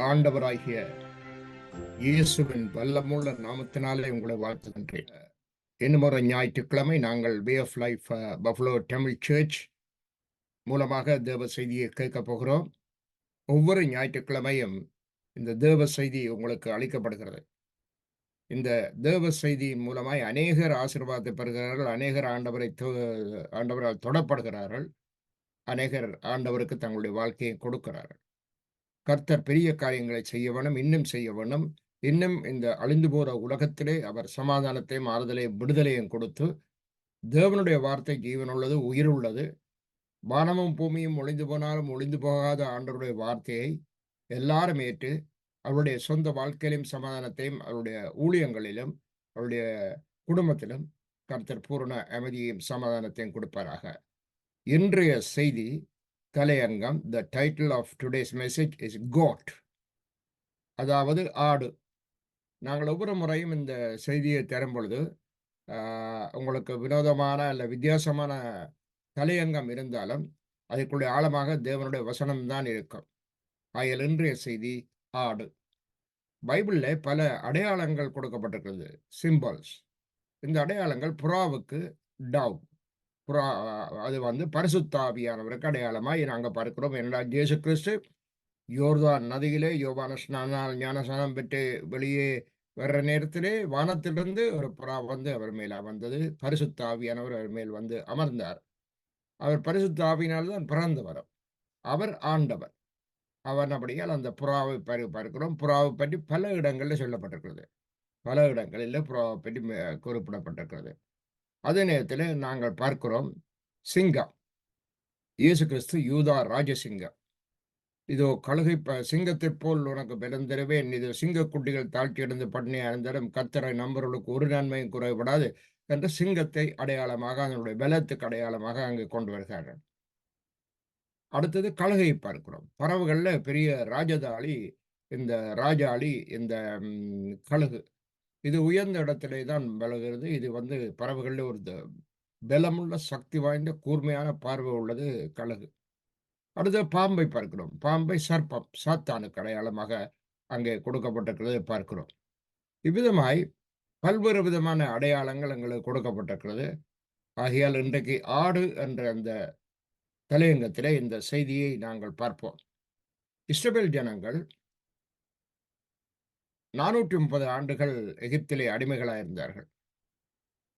ஆண்டவராகிய இயேசுவின் வல்லமுள்ள நாமத்தினாலே உங்களை வாழ்த்துகின்றேன். இன்னும் ஒரு ஞாயிற்றுக்கிழமை நாங்கள் Way of Life Buffalo Tamil Church மூலமாக தேவ செய்தியை கேட்க போகிறோம். ஒவ்வொரு ஞாயிற்றுக்கிழமையும் இந்த தேவ செய்தி உங்களுக்கு அளிக்கப்படுகிறது. இந்த தேவ செய்தியின் மூலமாய் அநேகர் ஆசீர்வாதத்தை பெறுகிறார்கள், அநேகர் ஆண்டவரால் தொடப்படுகிறார்கள், அநேகர் ஆண்டவருக்கு தங்களுடைய வாழ்க்கையை கொடுக்கிறார்கள். கர்த்தர் பெரிய காரியங்களை செய்ய வேணும், இன்னும் செய்ய வேணும். இன்னும் இந்த அழிந்து போற உலகத்திலே அவர் சமாதானத்தையும் ஆறுதலையும் விடுதலையும் கொடுத்து, தேவனுடைய வார்த்தை ஜீவனுள்ளது, உயிர் உள்ளது. வானமும் பூமியும் ஒளிந்து போனாலும் ஒளிந்து போகாத ஆண்டவருடைய வார்த்தையை எல்லாரும் ஏற்று அவருடைய சொந்த வாழ்க்கையிலும் சமாதானத்தையும் அவருடைய ஊழியங்களிலும் அவருடைய குடும்பத்திலும் கர்த்தர் பூரண அமைதியையும் சமாதானத்தையும் கொடுப்பாராக. இன்றைய செய்தி தலையங்கம், the title of today's message is goat, அதாவது ஆடு. நாங்கள் ஒவ்வொரு முறையும் இந்த செய்தியை தரும் பொழுது உங்களுக்கு வினோதமான அல்ல வித்தியாசமான தலையங்கம் இருந்தாலும் அதற்குள்ளே ஆழமாக தேவனுடைய வசனம்தான் இருக்கும். ஆகையால் இன்றைய செய்தி ஆடு. பைபிளில் பல அடையாளங்கள் கொடுக்கப்பட்டிருக்கிறது, சிம்பல்ஸ். இந்த அடையாளங்கள் புறாவுக்கு டவ், புறா அது பரிசுத்தாவியானவருக்கு அடையாளமாய் நாங்கள் பார்க்கிறோம். என்னடா இயேசு கிறிஸ்து யோர்தான் நதியிலே யோவான ஞானஸ்நானம் பெற்று வெளியே வர்ற நேரத்திலே வானத்திலிருந்து ஒரு புறா அவர் மேல வந்தது. பரிசுத்தாவியானவர் அவர் மேல் அமர்ந்தார். அவர் பரிசுத்தாவியினால்தான் பிறந்தவர். அவர் ஆண்டவர். அவர் அப்படியால் அந்த புறாவை பார்க்கிறோம். புறாவை பற்றி பல இடங்களில் சொல்லப்பட்டிருக்கிறது, பல இடங்களில் புறாவை பற்றி குறிப்பிடப்பட்டிருக்கிறது. அதே நேரத்தில் நாங்கள் பார்க்கிறோம் சிங்கம். இயேசு கிறிஸ்து யூதா ராஜசிங்கம். இதோ கழுகை சிங்கத்தைப் போல் உனக்கு பலம் தருவேன், இது சிங்கக்குட்டிகள் தாழ்ச்சியடைந்து பட்டினியாக இருந்தாலும் கர்த்தரை நம்பர்களுக்கு ஒரு நன்மையும் குறைபடாது என்று சிங்கத்தை அடையாளமாக, அதனுடைய பலத்துக்கு அடையாளமாக அங்கு கொண்டு வருகிறார்கள். அடுத்தது கழுகையை பார்க்கிறோம். பறவைகள்ல பெரிய ராஜதாளி இந்த ராஜாளி இந்த கழுகு. இது உயர்ந்த இடத்திலே தான் விலகிறது. இது பறவைகளில் ஒரு பலமுள்ள சக்தி வாய்ந்த கூர்மையான பார்வை உள்ளது கழுகு. அடுத்து பாம்பை பார்க்கிறோம். பாம்பை சர்ப்பம், சாத்தானுக்கு அடையாளமாக அங்கே கொடுக்கப்பட்டிருக்கிறது பார்க்கிறோம். இவ்விதமாய் பல்வேறு விதமான அடையாளங்கள் எங்களுக்கு கொடுக்கப்பட்டிருக்கிறது. ஆகையால் இன்றைக்கு ஆடு என்ற அந்த தலையங்கத்திலே இந்த செய்தியை நாங்கள் பார்ப்போம். இஸ்ரவேல் ஜனங்கள் 430 ஆண்டுகள் எகிப்திலே அடிமைகளாயிருந்தார்கள்.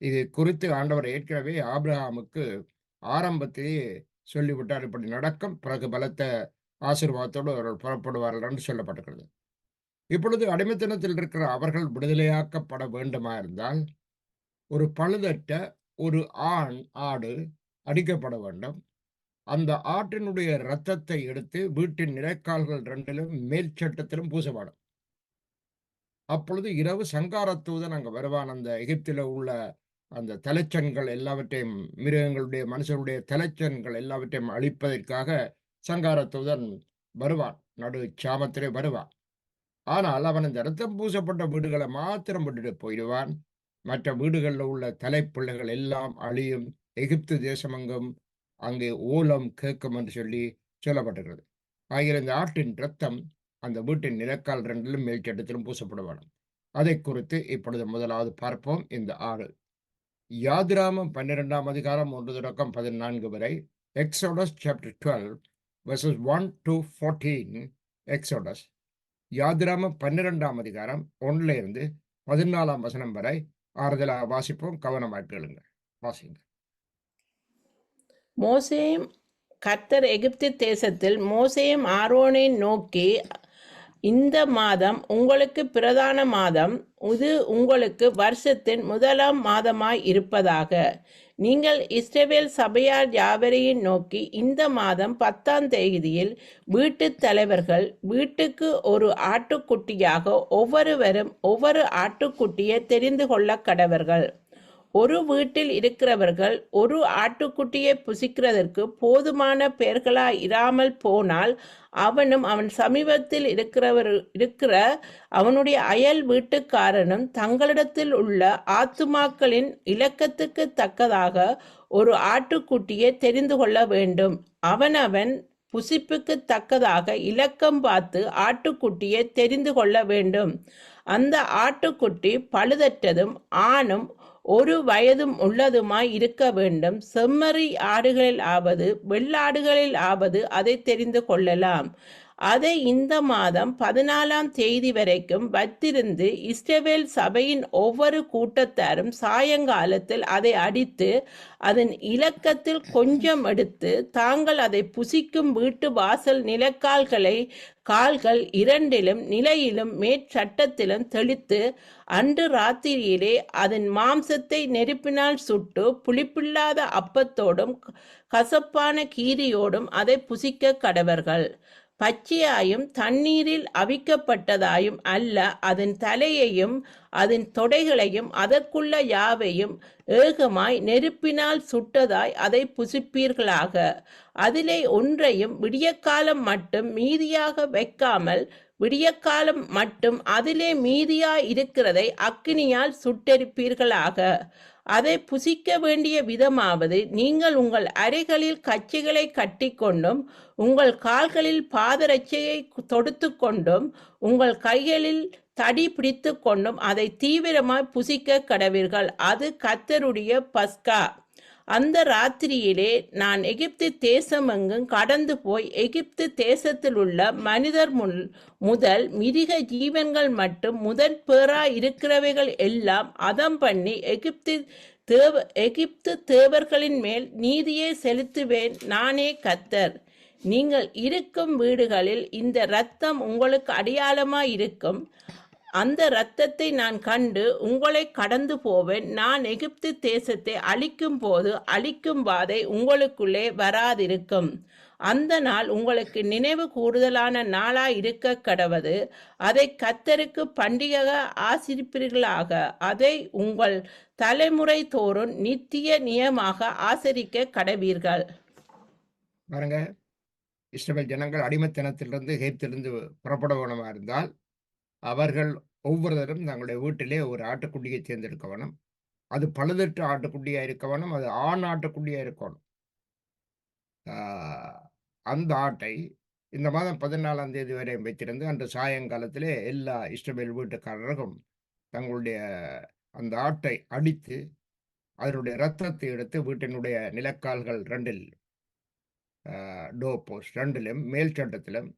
இது குறித்து ஆண்டவர் ஏற்கனவே ஆபிரகாமுக்கு ஆரம்பத்திலேயே சொல்லிவிட்டார், இப்படி நடக்கும், பிறகு பலத்த ஆசீர்வாதத்தோடு அவர்கள் புறப்படுவார்கள் என்று சொல்லப்பட்டிருக்கிறது. இப்பொழுது அடிமைத்தனத்தில் இருக்கிற அவர்கள் விடுதலையாக்கப்பட வேண்டுமா இருந்தால் ஒரு பழுதற்ற ஒரு ஆண் ஆடு அடிக்கப்பட வேண்டும். அந்த ஆட்டினுடைய இரத்தத்தை எடுத்து வீட்டின் நிலைக்கால்கள் ரெண்டிலும் மேல் சட்டத்திலும் பூசப்படும். அப்பொழுது இரவு சங்காரத்தூதன் அங்கே வருவான். அந்த எகிப்தில் உள்ள அந்த தலைச்சன்கள் எல்லாவற்றையும், மிருகங்களுடைய மனுஷருடைய தலைச்சன்கள் எல்லாவற்றையும் அழிப்பதற்காக சங்காரத்தூதன் வருவான், நடு சாமத்திலே வருவான். ஆனால் அவன் இந்த இரத்தம் பூசப்பட்ட வீடுகளை மாத்திரம் விட்டுட்டு போயிடுவான். மற்ற வீடுகளில் உள்ள தலைப்பிள்ளைகள் எல்லாம் அழியும், எகிப்து தேசமெங்கும் அங்கே ஓலம் கேட்கும் என்று சொல்லப்பட்டிருக்கிறது. ஆகிய இந்த ஆட்டின் இரத்தம் அந்த வீட்டின் நிலக்கால் ரெண்டிலும் மேல் சட்டத்திலும் பூசப்படுவான். அதை குறித்து இப்பொழுது முதலாவது பார்ப்போம். இந்த ஆடு யாதிராமம் 12ஆம் அதிகாரம் 1-14 வரை, Exodus chapter 12 verses 1 to 14. Exodus யாதிராமம் 12ஆம் அதிகாரம் 1-14 வசனம் வரை ஆறுதலாக வாசிப்போம். கவனமாக கேளுங்க, வாசிங்க. மோசேயும் கர்த்தர் எகிப்து தேசத்தில் மோசேயும் ஆரோனை நோக்கி, இந்த மாதம் உங்களுக்கு பிரதான மாதம், இது உங்களுக்கு வருஷத்தின் முதலாம் மாதமாய் இருப்பதாக. நீங்கள் இஸ்ரவேல் சபையார் யாவரையும் நோக்கி, இந்த மாதம் 10ஆம் தேதியில் வீட்டுத் தலைவர்கள் வீட்டுக்கு ஒரு ஆட்டுக்குட்டியாக ஒவ்வொருவரும் ஒவ்வொரு ஆட்டுக்குட்டியை தெரிந்து கொள்ள கடவர்கள். ஒரு வீட்டில் இருக்கிறவர்கள் ஒரு ஆட்டுக்குட்டியை புசிக்கிறதற்கு போதுமான பேர்களாய் இராமல் போனால் அவனும் அவன் சமீபத்தில் இருக்கிற அவனுடைய அயல் வீட்டுக்காரனும் தங்களிடத்தில் உள்ள ஆத்துமாக்களின் இலக்கத்துக்கு தக்கதாக ஒரு ஆட்டுக்குட்டியை தெரிந்து கொள்ள வேண்டும். அவனவன் புசிப்புக்கு தக்கதாக இலக்கம் பார்த்து ஆட்டுக்குட்டியை தெரிந்து கொள்ள வேண்டும். அந்த ஆட்டுக்குட்டி பழுதற்றதும் ஆணும் 1 வயதும் உள்ளதுமாய் இருக்க வேண்டும். செம்மறி ஆடுகளில் ஆவது வெள்ளாடுகளில் ஆவது அதை தெரிந்து கொள்ளலாம். அதை இந்த மாதம் 14ஆம் தேதி வரைக்கும் வைத்திருந்து இஸ்ரவேல் சபையின் ஒவ்வொரு கூட்டத்தாரும் சாயங்காலத்தில் அதை அடித்து அதன் இலக்கத்தில் கொஞ்சம் எடுத்து தாங்கள் அதை புசிக்கும் வீட்டு வாசல் கால்கள் இரண்டிலும் நிலையிலும் மேற்சட்டத்திலும் தெளித்து அன்று ராத்திரியிலே அதன் மாம்சத்தை நெருப்பினால் சுட்டு புளிப்பில்லாத அப்பத்தோடும் கசப்பான கீரியோடும் அதை புசிக்க கடவர்கள். பச்சையாயும் தண்ணீரில் அவிக்கப்பட்டதாயும் அல்ல, அதன் தலையையும் அதன் தொடைகளையும் அதற்குள்ள யாவையும் ஏகமாய் நெருப்பினால் சுட்டதாய் அதை புசிப்பீர்களாக. அதிலே ஒன்றையும் விடியற்காலம் மட்டும் மீதியாக வைக்காமல் விடியற்காலம் மட்டும் அதிலே மீதியாய் இருக்கிறதை அக்கினியால் சுட்டெரிப்பீர்களாக. அதை புசிக்க வேண்டிய விதமாவது, நீங்கள் உங்கள் அறைகளில் கச்சைகளை கட்டிக்கொண்டும் உங்கள் கால்களில் பாதரட்சையை தொடுத்து கொண்டும் உங்கள் கைகளில் தடி பிடித்து கொண்டும் அதை தீவிரமாய் புசிக்க கடவீர்கள். அது கர்த்தருடைய பஸ்கா. அந்த ராத்திரியிலே நான் எகிப்து தேசமெங்கும் கடந்து போய் எகிப்து தேசத்தில் உள்ள மனிதர் முதல் மிருக ஜீவன்கள் மட்டும் முதற் பேறாய் இருக்கிறவைகள் எல்லாம் அதம் பண்ணி எகிப்து தேவர்களின் மேல் நீதியை செலுத்துவேன். நானே கர்த்தர். நீங்கள் இருக்கும் வீடுகளில் இந்த இரத்தம் உங்களுக்கு அடையாளமாய் இருக்கும். அந்த இரத்தத்தை நான் கண்டு உங்களை கடந்து போவேன். நான் எகிப்து தேசத்தை அழிக்கும் போது அழிக்கும் வாதை உங்களுக்குள்ளே வராதிருக்கும். அந்த நாள் உங்களுக்கு நினைவு கூறுதலான நாளாய் இருக்க கடவது. அதை கர்த்தருக்கு பண்டிகையாக ஆசரிப்பீர்களாக. அதை உங்கள் தலைமுறை தோறும் நித்திய நியமாக ஆசரிக்க கடவீர்கள். பாருங்க, இஸ்ரவேல் ஜனங்கள் அடிமைத்தனத்திலிருந்து எகிப்திலிருந்து புறப்பட வேணுமா இருந்தால் அவர்கள் ஒவ்வொருவரும் தங்களுடைய வீட்டிலே ஒரு ஆட்டுக்குட்டியை தேர்ந்தெடுக்க வேணும். அது பழுதற்ற ஆட்டுக்குட்டியா இருக்க வேணும். அது ஆண் ஆட்டுக்குட்டியா இருக்கணும். அந்த ஆட்டை இந்த மாதம் 14ஆம் தேதி வரை வைத்திருந்து அன்று சாயங்காலத்திலே எல்லா இஸ்ரவேல் வீட்டுக்காரர்களும் தங்களுடைய அந்த ஆட்டை அடித்து அதனுடைய இரத்தத்தை எடுத்து வீட்டினுடைய நிலக்கால்கள் 2இல் டோர் போஸ்ட் 2லும் மேல் சட்டத்திலும்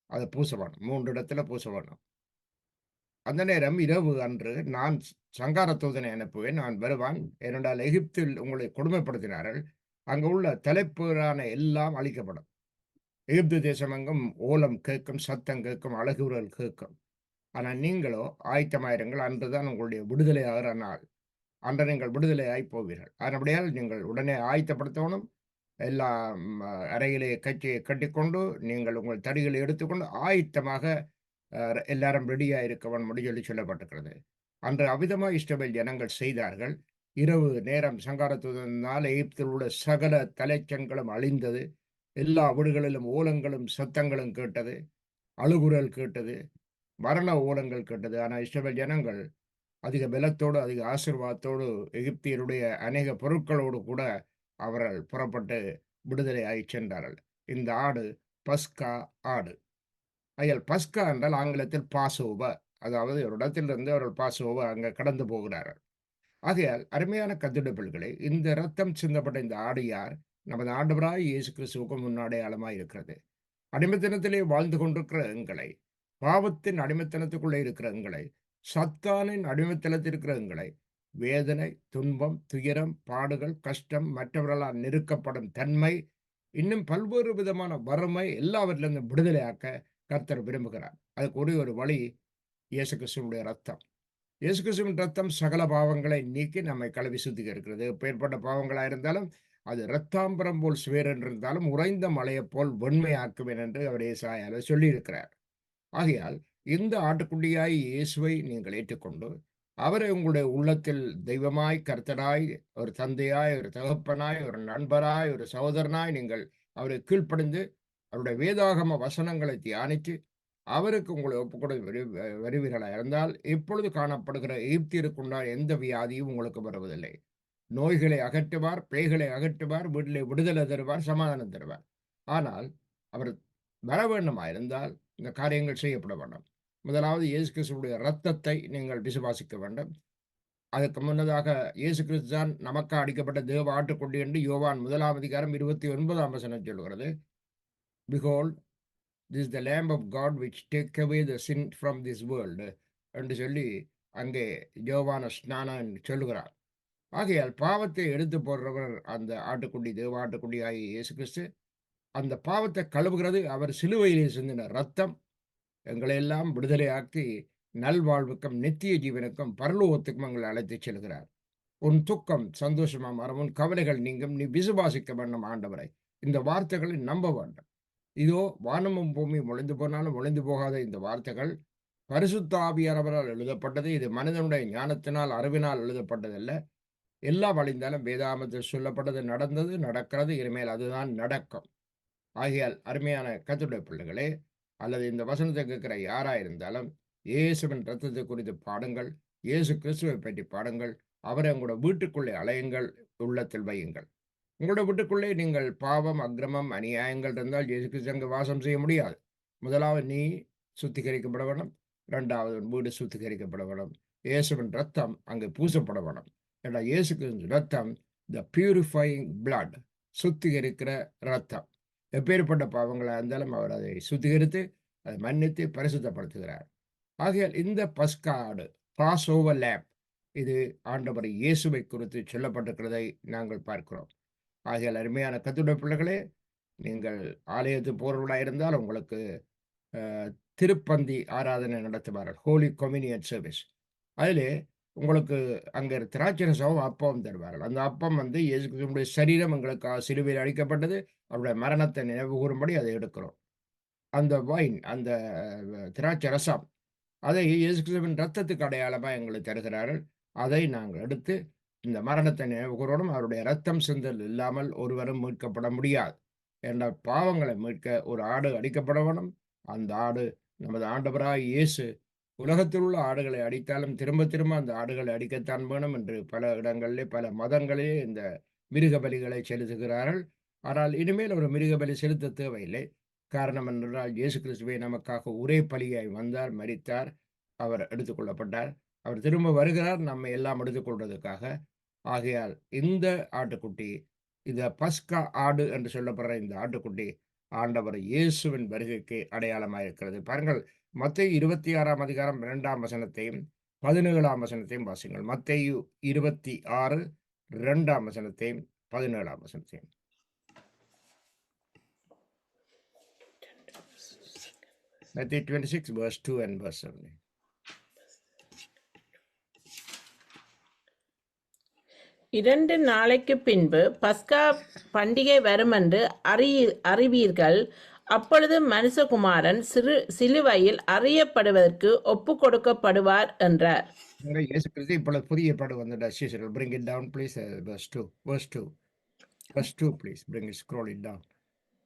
அதை பூச வேணும். 3 இடத்துல பூச வேணும். அந்த நேரம் இரவு அன்று நான் சங்கார தூதனை அனுப்புவேன். நான் வருவான். ஏனென்றால் எகிப்தில் உங்களை கொடுமைப்படுத்தினார்கள். அங்கு உள்ள தலைப்பேரான எல்லாம் அழிக்கப்படும். எகிப்து தேசமெங்கும் ஓலம் கேட்கும், சத்தம் கேட்கும், அழகுறல் கேட்கும். ஆனால் நீங்களோ ஆயத்தமாயிருங்கள். அன்றுதான் உங்களுடைய விடுதலை ஆகிற நாள். அன்று நீங்கள் விடுதலையாய் போவீர்கள். அதன்படியால் நீங்கள் உடனே ஆயத்தப்படுத்தணும். எல்லா அறையிலே கட்சியை கட்டிக்கொண்டு நீங்கள் உங்கள் தடிகளை எடுத்துக்கொண்டு ஆயத்தமாக எல்லாரும் ரெடியா இருக்கவன் சொல்லி சொல்லப்பட்டிருக்கிறது. அன்று அவிதமாக இஸ்ரவேல் ஜனங்கள் செய்தார்கள். இரவு நேரம் சங்காரத்துவதனால் எகிப்தில் உள்ள சகல தலைச்சங்களும் அழிந்தது. எல்லா வீடுகளிலும் ஓலங்களும் சத்தங்களும் கேட்டது, அழுகுரல் கேட்டது, மரண ஓலங்கள் கேட்டது. ஆனால் இஸ்ரவேல் ஜனங்கள் அதிக பலத்தோடு அதிக ஆசீர்வாதத்தோடு எகிப்தியருடைய அநேக பொருட்களோடு கூட அவர்கள் புறப்பட்டு விடுதலை ஆகி சென்றார்கள். இந்த ஆடு பஸ்கா ஆடு. பஸ்கா என்றால் ஆங்கிலத்தில் பாசோவர். அதாவது ஒரு இடத்திலிருந்து அவர்கள் பாசோவர் அங்கே கடந்து போகிறார்கள். ஆகையால் அருமையான கத்துடைப்பிள்களே, இந்த இரத்தம் சிந்தப்பட்ட இந்த ஆடு யார்? நமது ஆண்டவராய் இயேசு கிறிஸ்துவுக்கு முன்னாடையாளமாய் இருக்கிறது. அடிமைத்தனத்திலே வாழ்ந்து கொண்டிருக்கிற எங்களை, பாவத்தின் அடிமைத்தனத்துக்குள்ளே இருக்கிற எங்களை, சத்தானின் அடிமைத்தனத்தில் இருக்கிற எங்களை, வேதனை, துன்பம், துயரம், பாடுகள், கஷ்டம், மற்றவர்களால் நெருக்கப்படும் தன்மை, இன்னும் பல்வேறு விதமான வறுமை எல்லாவற்றிலிருந்து விடுதலையாக்க கர்த்தர் விரும்புகிறார். அதுக்கு ஒரே ஒரு வழி, இயேசு கிறிஸ்துவினுடைய ரத்தம். இயேசு கிறிஸ்துவின் ரத்தம் சகல பாவங்களை நீக்கி நம்மை கழுவி சுத்திகரிக்கிறது. எப்பேற்பட்ட பாவங்களாக இருந்தாலும் அது இரத்தாம்பரம் போல் சுவேரென்றிருந்தாலும் உறைந்த மலையைப் போல் வெண்மையாக்குவேன் என்று அவர் ஏசாயால சொல்லியிருக்கிறார். ஆகையால் இந்த ஆட்டுக்குட்டியாய் இயேசுவை நீங்கள் ஏற்றுக்கொண்டு அவரை உங்களுடைய உள்ளத்தில் தெய்வமாய், கர்த்தராய், ஒரு தந்தையாய், ஒரு தகப்பனாய், ஒரு நண்பராய், ஒரு சகோதரனாய் நீங்கள் அவரை கீழ்ப்படிந்து அவருடைய வேதாகம வசனங்களை தியானித்து அவருக்கு உங்களை ஒப்புக்கொடு வருவீர்களாக இருந்தால் இப்பொழுது காணப்படுகிற எகிப்தியருக்குண்டான எந்த வியாதியும் உங்களுக்கு வருவதில்லை. நோய்களை அகற்றுவார், பேய்களை அகற்றுவார், வீட்டிலே விடுதலை தருவார், சமாதானம் தருவார். ஆனால் அவர் வர வேண்டுமா இருந்தால் இந்த காரியங்கள் செய்யப்பட வேண்டும். முதலாவது இயேசு கிறிஸ்துவுடைய இரத்தத்தை நீங்கள் விசுவாசிக்க வேண்டும். அதுக்கு முன்னதாக இயேசு கிறிஸ்து தான் நமக்காக அடிக்கப்பட்ட தேவ ஆட்டுக்குட்டி என்று யோவான் 1 அதிகாரம் 29 வசனம் சொல்கிறது. Behold, this is the Lamb of God which take away the sin from this world என்று சொல்லி அங்கே யோவான ஸ்நானன் சொல்லுகிறார். ஆகையால் பாவத்தை எடுத்து போடுறவர் அந்த ஆட்டுக்குட்டி, தேவ ஆட்டுக்குட்டி ஆகிய இயேசு கிறிஸ்து. அந்த பாவத்தை கழுவுகிறது அவர் சிலுவையிலே சிந்தின ரத்தம். எங்களை எல்லாம் விடுதலையாக்கி நல்வாழ்வுக்கும் நித்திய ஜீவனுக்கும் பரலோகத்துக்கும் எங்களை அழைத்துச் செல்கிறார். உன் துக்கம் சந்தோஷமா மாறும், உன் கவலைகள் நீங்கும், நீ விசுவாசிக்க வேண்டும் ஆண்டவரை. இந்த வார்த்தைகளை நம்ப வேண்டும். இதோ வானமும் பூமியும் ஒளிந்து போனாலும் ஒளிந்து போகாத இந்த வார்த்தைகள் பரிசுத்த ஆவியானவரால் எழுதப்பட்டது. இது மனிதனுடைய ஞானத்தினால் அறிவினால் எழுதப்பட்டதல்ல. எல்லாம் அழிந்தாலும் வேதாகமத்தில் சொல்லப்பட்டது நடந்தது, நடக்கிறது, இனிமேல் அதுதான் நடக்கும். ஆகையால் அருமையான கர்த்தருடைய பிள்ளைகளே, அல்லது இந்த வசனத்தை கேட்கிற யாராயிருந்தாலும் இயேசுவின் இரத்தத்தை குறித்து பாடுங்கள், இயேசு கிறிஸ்துவை பற்றி பாடுங்கள், அவரை உங்களோட வீட்டுக்குள்ளே அலையுங்கள், உள்ளத்தில் வையுங்கள். உங்களோட வீட்டுக்குள்ளே நீங்கள் பாவம், அக்கிரமம், அநியாயங்கள் இருந்தால் இயேசு கிறிஸ்து அங்கு வாசம் செய்ய முடியாது. முதலாவது நீ சுத்திகரிக்கப்பட வேணும். இரண்டாவது வீடு சுத்திகரிக்கப்பட வேணும். இயேசுவின் ரத்தம் அங்கு பூசப்பட வேணும். ஏன்னா இயேசு கிறிஸ்து ரத்தம் த பியூரிஃபையிங் பிளட், சுத்திகரிக்கிற ரத்தம். எப்பேற்பட்ட பாவங்களாக இருந்தாலும் அவர் அதை சுத்திகரித்து அதை மன்னித்து பரிசுத்தப்படுத்துகிறார். ஆகையால் இந்த பஸ்கா ஆடு, பாஸ் ஓவர் லேப், இது ஆண்டவர் இயேசுவை குறித்து சொல்லப்பட்டிருக்கிறதை நாங்கள் பார்க்கிறோம். ஆகையால் அருமையான கர்த்தருடைய பிள்ளைகளே, நீங்கள் ஆலயத்து போறவர்களாக இருந்தால் உங்களுக்கு திருப்பந்தி ஆராதனை நடத்துவார்கள், ஹோலி கம்யூனியன் சர்வீஸ். அதிலே உங்களுக்கு அங்கே திராட்சரசம் அப்பம் தருவார்கள். அந்த அப்பம் இயேசு கிறிஸ்துவினுடைய சரீரம் எங்களுக்காக சிலுவையில் அளிக்கப்பட்டது, அவருடைய மரணத்தை நினைவு கூறும்படி அதை எடுக்கிறோம். அந்த வைன், அந்த திராட்சை ரசம், அதை இயேசு கிறிஸ்துவின் ரத்தத்துக்கு அடையாளமாக எங்களுக்கு தருகிறார்கள். அதை நாங்கள் எடுத்து இந்த மரணத்தை நினைவு கூறணும். அவருடைய ரத்தம் சிந்தல் இல்லாமல் ஒருவரும் மீட்கப்பட முடியாது. என்ற பாவங்களை மீட்க ஒரு ஆடு அடிக்கப்பட வேணும். அந்த ஆடு நமது ஆண்டவராய் இயேசு உலகத்தில் உள்ள ஆடுகளை அடித்தாலும் திரும்ப திரும்ப அந்த ஆடுகளை அடிக்கத்தான் வேணும் என்று பல இடங்களிலே, பல மதங்களிலே இந்த மிருக பலிகளை செலுத்துகிறார்கள். ஆனால் இனிமேல் ஒரு மிருக பலி செலுத்த தேவையில்லை. காரணம் என்றால் இயேசு கிறிஸ்துவை நமக்காக ஒரே பலியாய் வந்தார், மரித்தார், அவர் எடுத்துக்கொள்ளப்பட்டார், அவர் திரும்ப வருகிறார் நம்மை எல்லாம் எடுத்துக்கொள்வதற்காக. ஆகையால் இந்த ஆட்டுக்குட்டி, இந்த பஸ்கா ஆடு என்று சொல்லப்படுற இந்த ஆட்டுக்குட்டி ஆண்டவர் இயேசுவின் வருகைக்கு அடையாளமாக இருக்கிறது. பாருங்கள், மத்தேயு 26 அதிகாரம் 2 வசனத்தையும் 17 வசனத்தையும் வாசிங்கள். மத்தேயு 26 2 வசனத்தையும் 17 வசனத்தையும். Matthew 26 verse 2 and verse 7. இரண்டு நாளைக்கு பின்பு பஸ்கா பண்டிகை வருமென்று அறிவீர்கள். அப்பொழுது மனுஷகுமாரன் சிலுவையில் அறியப்படுவதற்கு ஒப்பு கொடுக்கப்படுவார் என்றார். இயேசு கிறிஸ்து இப்பொழுது புதிய பாடு வந்துட்டார். Bring it down please. Verse 2 please. Bring it, scroll it down.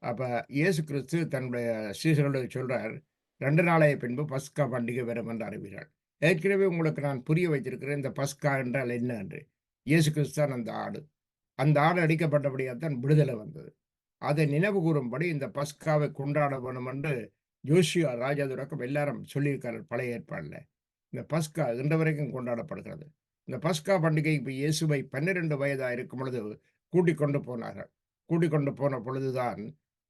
அப்ப இயேசு கிறிஸ்து தன்னுடைய சீசர்களுக்கு சொல்றார், 2 நாளைய பின்பு பஸ்கா பண்டிகை வரும் என்று அறிவீர்கள். ஏற்கனவே உங்களுக்கு நான் புரிய வைத்திருக்கிறேன் இந்த பஸ்கா என்றால் என்ன என்று. இயேசு கிறிஸ்து தான் அந்த ஆடு. அந்த ஆடு அடிக்கப்பட்டபடியால்தான் விடுதலை வந்தது. அதை நினைவு கூறும்படி இந்த பஸ்காவை கொண்டாட வேணும் என்று ஜோசியா ராஜா தொடக்கம் எல்லாரும் சொல்லியிருக்காரு பழைய ஏற்பாடுல. இந்த பஸ்கா இன்று வரைக்கும் கொண்டாடப்படுகிறது. இந்த பஸ்கா பண்டிகை இப்போ இயேசுவை 12 வயதாக இருக்கும் பொழுது கூட்டிக் கொண்டு போனார்கள். கூட்டிக் கொண்டு போன பொழுதுதான்